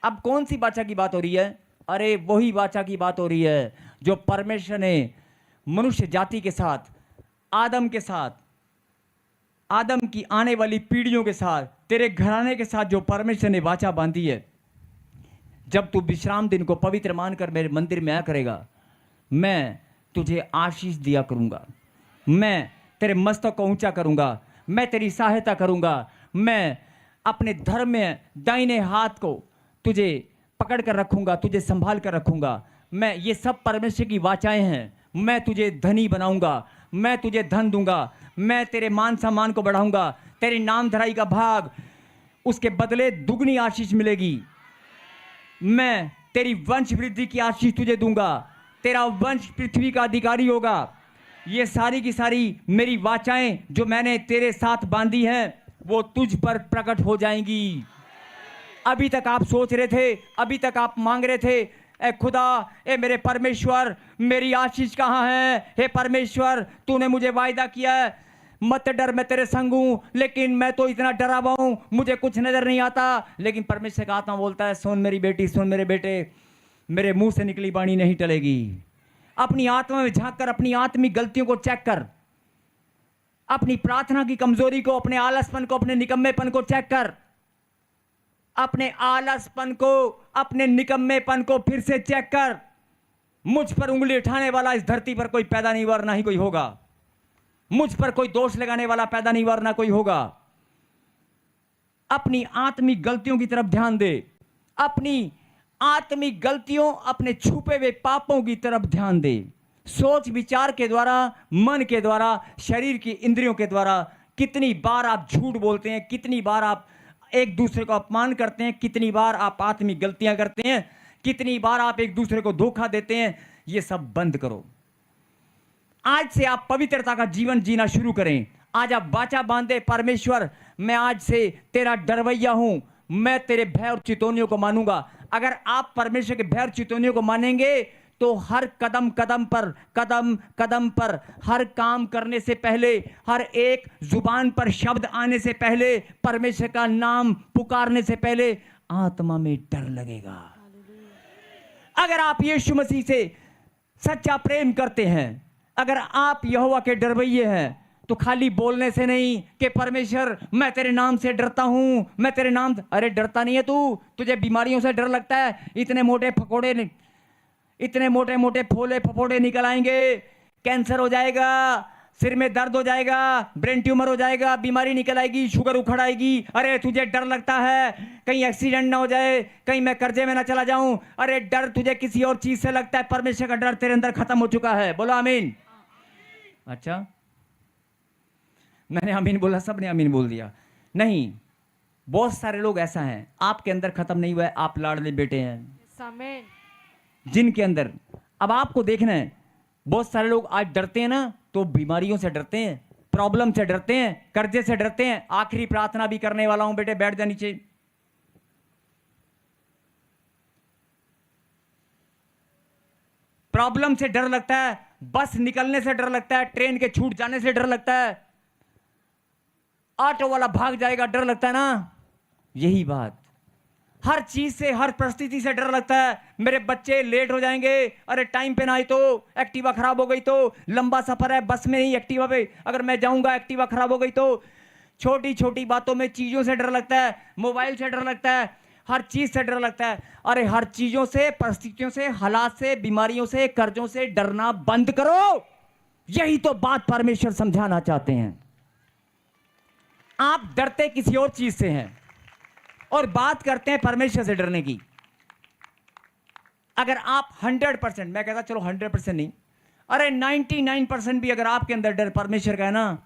अब कौन सी वाचा की बात हो रही है? अरे वही वाचा की बात हो रही है जो परमेश्वर ने मनुष्य जाति के साथ, आदम के साथ, आदम की आने वाली पीढ़ियों के साथ, तेरे घराने के साथ जो परमेश्वर ने वाचा बांधी है। जब तू विश्राम दिन को पवित्र मानकर मेरे मंदिर में आया करेगा, मैं तुझे आशीष दिया करूंगा, मैं तेरे मस्तक को ऊंचा करूंगा, मैं तेरी सहायता करूंगा, मैं अपने धर्म में दाहिने हाथ को तुझे पकड़ कर रखूंगा, तुझे संभाल कर रखूंगा। मैं, ये सब परमेश्वर की वाचाएं हैं। मैं तुझे धनी बनाऊंगा, मैं तुझे धन दूंगा, मैं तेरे मान सम्मान को बढ़ाऊंगा, तेरी नामधराई का भाग, उसके बदले दुगनी आशीष मिलेगी। मैं तेरी वंश वृद्धि की आशीष तुझे दूंगा, तेरा वंश पृथ्वी का अधिकारी होगा। ये सारी की सारी मेरी वाचाएं जो मैंने तेरे साथ बांधी हैं वो तुझ पर प्रकट हो जाएंगी। अभी तक आप सोच रहे थे, अभी तक आप मांग रहे थे, ए खुदा, ए मेरे परमेश्वर, मेरी आशीष कहाँ है? हे परमेश्वर, तूने मुझे वायदा किया है, मत डर, मैं तेरे संग हूं, लेकिन मैं तो इतना डरा हुआ हूं, मुझे कुछ नजर नहीं आता। लेकिन परमेश्वर का आत्मा बोलता है, सुन मेरी बेटी, सुन मेरे बेटे, मेरे मुंह से निकली वाणी नहीं टलेगी। अपनी आत्मा में झांक कर अपनी आत्मिक गलतियों को चेक कर, अपनी प्रार्थना की कमजोरी को, अपने आलसपन को, अपने निकम्मेपन को चेक कर, अपने आलसपन को, अपने निकम्मेपन को फिर से चेक कर। मुझ पर उंगली उठाने वाला इस धरती पर कोई पैदा नहीं हुआ, ना ही कोई होगा। मुझ पर कोई दोष लगाने वाला पैदा नहीं हुआ, ना कोई होगा। अपनी आत्मिक गलतियों की तरफ ध्यान दे, अपनी आत्मिक गलतियों, अपने छुपे हुए पापों की तरफ ध्यान दे। सोच विचार के द्वारा, मन के द्वारा, शरीर की इंद्रियों के द्वारा कितनी बार आप झूठ बोलते हैं, कितनी बार आप एक दूसरे को अपमान करते हैं, कितनी बार आप आत्मिक गलतियां करते हैं, कितनी बार आप एक दूसरे को धोखा देते हैं। ये सब बंद करो। आज से आप पवित्रता का जीवन जीना शुरू करें। आज आप वाचा बांधे, परमेश्वर मैं आज से तेरा डरवैया हूं, मैं तेरे भय और चितौनियों को मानूंगा। अगर आप परमेश्वर के भय और चितौनियों को मानेंगे तो हर कदम कदम पर, कदम कदम पर, हर काम करने से पहले, हर एक जुबान पर शब्द आने से पहले, परमेश्वर का नाम पुकारने से पहले आत्मा में डर लगेगा। अगर आप यीशु मसीह से सच्चा प्रेम करते हैं, अगर आप यहोवा के डरवैये हैं, तो खाली बोलने से नहीं कि परमेश्वर मैं तेरे नाम से डरता हूं, मैं तेरे नाम, अरे डरता नहीं है तू, तुझे बीमारियों से डर लगता है, इतने मोटे फकोड़े, इतने मोटे मोटे फोले फफोड़े निकल आएंगे, कैंसर हो जाएगा, सिर में दर्द हो जाएगा, ब्रेन ट्यूमर हो जाएगा, बीमारी निकल आएगी, शुगर उखड़ आएगी। अरे तुझे डर लगता है कहीं एक्सीडेंट ना हो जाए, कहीं मैं कर्जे में ना चला जाऊं। अरे डर तुझे किसी और चीज से लगता है, परमेश्वर का डर तेरे अंदर खत्म हो चुका है। बोलो आमीन। अच्छा, मैंने आमीन बोला, सबने आमीन बोल दिया। नहीं, बहुत सारे लोग ऐसा हैं, आपके अंदर खत्म नहीं हुआ है, आप लाडले बेटे हैं आमीन। जिनके अंदर, अब आपको देखना है, बहुत सारे लोग आज डरते हैं ना, तो बीमारियों से डरते हैं, प्रॉब्लम से डरते हैं, कर्जे से डरते हैं। आखिरी प्रार्थना भी करने वाला हूं बेटे, बैठ जा नीचे। प्रॉब्लम से डर लगता है, बस निकलने से डर लगता है, ट्रेन के छूट जाने से डर लगता है, ऑटो वाला भाग जाएगा डर लगता है ना। यही बात, हर चीज से, हर परिस्थिति से डर लगता है। मेरे बच्चे लेट हो जाएंगे, अरे टाइम पे ना आए तो, एक्टिवा खराब हो गई तो, लंबा सफर है, बस में नहीं एक्टिवा पे अगर मैं जाऊंगा, एक्टिवा खराब हो गई तो। छोटी छोटी बातों में, चीजों से डर लगता है, मोबाइल से डर लगता है, हर चीज से डर लगता है। अरे हर चीजों से, परिस्थितियों से, हालात से, बीमारियों से, कर्जों से डरना बंद करो। यही तो बात परमेश्वर समझाना चाहते हैं। आप डरते किसी और चीज से हैं और बात करते हैं परमेश्वर से डरने की। अगर आप 100%, मैं कहता चलो 100% नहीं, अरे 99% भी अगर आपके अंदर डर परमेश्वर का है ना,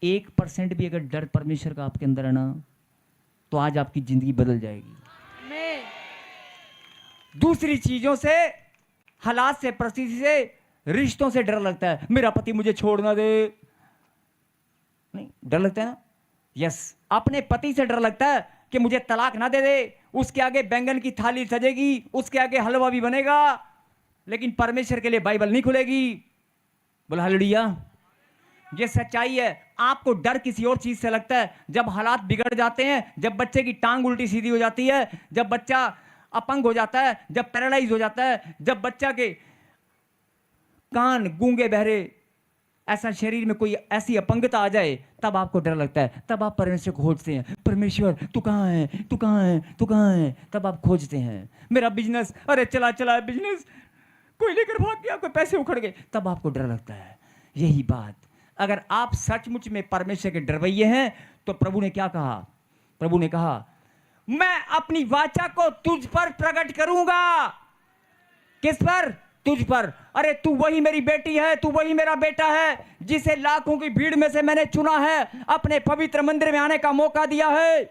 1% भी अगर डर परमेश्वर का आपके अंदर है ना, तो आज आपकी जिंदगी बदल जाएगी। आमीन। दूसरी चीजों से, हालात से, परिस्थिति से, रिश्तों से डर लगता है। मेरा पति मुझे छोड़ ना दे, नहीं डर लगता है ना। यस, अपने पति से डर लगता है कि मुझे तलाक ना दे दे, उसके आगे बैंगन की थाली सजेगी, उसके आगे हलवा भी बनेगा, लेकिन परमेश्वर के लिए बाइबल नहीं खुलेगी। बोला हालेलुया। ये सच्चाई है। आपको डर किसी और चीज से लगता है जब हालात बिगड़ जाते हैं, जब बच्चे की टांग उल्टी सीधी हो जाती है, जब बच्चा अपंग हो जाता है, जब पैरालाइज हो जाता है, जब बच्चा के कान गूंगे बहरे, ऐसा शरीर में कोई ऐसी अपंगता आ जाए, तब आपको डर लगता है। तब आप परमेश्वर को खोजते हैं, परमेश्वर तू कहाँ है, तू कहाँ है, तू कहाँ है। तब आप खोजते हैं। मेरा बिजनेस, अरे चला चला बिजनेस, कोई लेकर भाग गया, कोई पैसे उखड़ गए, तब आपको डर लगता है। यही बात, अगर आप सचमुच में परमेश्वर के डरवैये हैं तो प्रभु ने क्या कहा? प्रभु ने कहा मैं अपनी वाचा को तुझ पर प्रकट करूंगा। किस पर? तुझ पर। अरे तू वही मेरी बेटी है, तू वही मेरा बेटा है, जिसे लाखों की भीड़ में से मैंने चुना है, अपने पवित्र मंदिर में आने का मौका दिया है।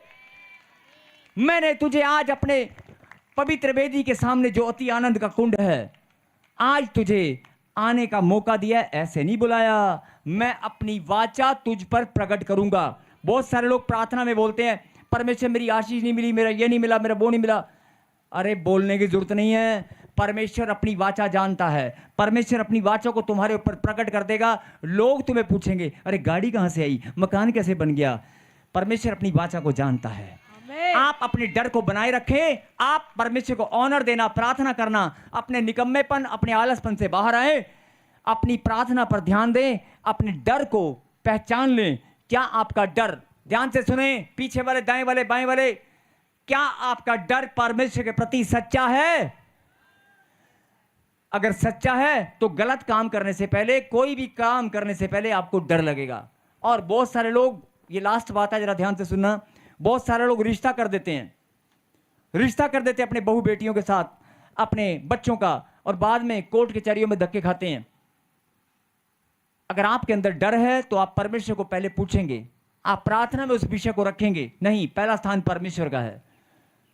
मैंने तुझे आज अपने पवित्र वेदी के सामने, जो अति आनंद का कुंड है, आज तुझे आने का मौका दिया। ऐसे नहीं बुलाया, मैं अपनी वाचा तुझ पर प्रकट करूंगा। बहुत सारे लोग प्रार्थना में बोलते हैं परमेश्वर मेरी आशीष नहीं मिली, मेरा ये नहीं मिला, मेरा वो नहीं मिला। अरे बोलने की जरूरत नहीं है। परमेश्वर अपनी वाचा जानता है। परमेश्वर अपनी वाचा को तुम्हारे ऊपर प्रकट कर देगा। लोग तुम्हें पूछेंगे अरे गाड़ी कहां से आई, मकान कैसे बन गया। परमेश्वर अपनी वाचा को जानता है। आप अपने डर को बनाए रखें। आप परमेश्वर को ऑनर देना, प्रार्थना करना, अपने निकम्मेपन, अपने आलसपन से बाहर आए, अपनी प्रार्थना पर ध्यान दें, अपने डर को पहचान लें। क्या आपका डर, ध्यान से सुने, पीछे वाले, दाएं वाले, बाएं वाले, क्या आपका डर परमेश्वर के प्रति सच्चा है? अगर सच्चा है तो गलत काम करने से पहले, कोई भी काम करने से पहले आपको डर लगेगा। और बहुत सारे लोग, ये लास्ट बात है, जरा ध्यान से सुनना, बहुत सारे लोग रिश्ता कर देते हैं, रिश्ता कर देते हैं अपने बहू बेटियों के साथ, अपने बच्चों का, और बाद में कोर्ट कचहरियों में धक्के खाते हैं। अगर आपके अंदर डर है तो आप परमेश्वर को पहले पूछेंगे, आप प्रार्थना में उस विषय को रखेंगे। नहीं, पहला स्थान परमेश्वर का है,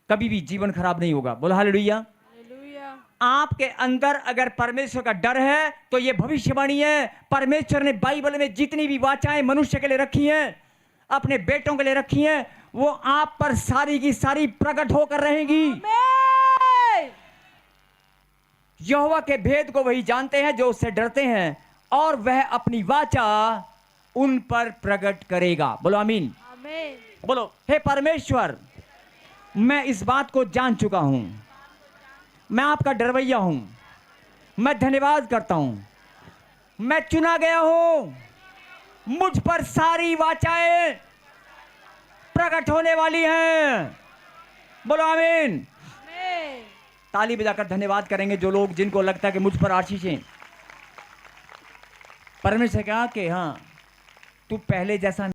कभी भी जीवन खराब नहीं होगा। बोला हालेलुया। आपके अंदर अगर परमेश्वर का डर है तो यह भविष्यवाणी है। परमेश्वर ने बाइबल में जितनी भी वाचाएं मनुष्य के लिए रखी हैं, अपने बेटों के लिए रखी हैं, वो आप पर सारी की सारी प्रकट होकर रहेंगी। यहोवा के भेद को वही जानते हैं जो उससे डरते हैं, और वह अपनी वाचा उन पर प्रकट करेगा। बोलो आमीन। बोलो हे परमेश्वर, मैं इस बात को जान चुका हूं, मैं आपका डरवैया हूं, मैं धन्यवाद करता हूं, मैं चुना गया हूं, मुझ पर सारी वाचाएं प्रकट होने वाली हैं। बोलो आमीन। ताली बजाकर धन्यवाद करेंगे जो लोग, जिनको लगता है कि मुझ पर आशीषें। परमेश्वर कहा कि हाँ, तू पहले जैसा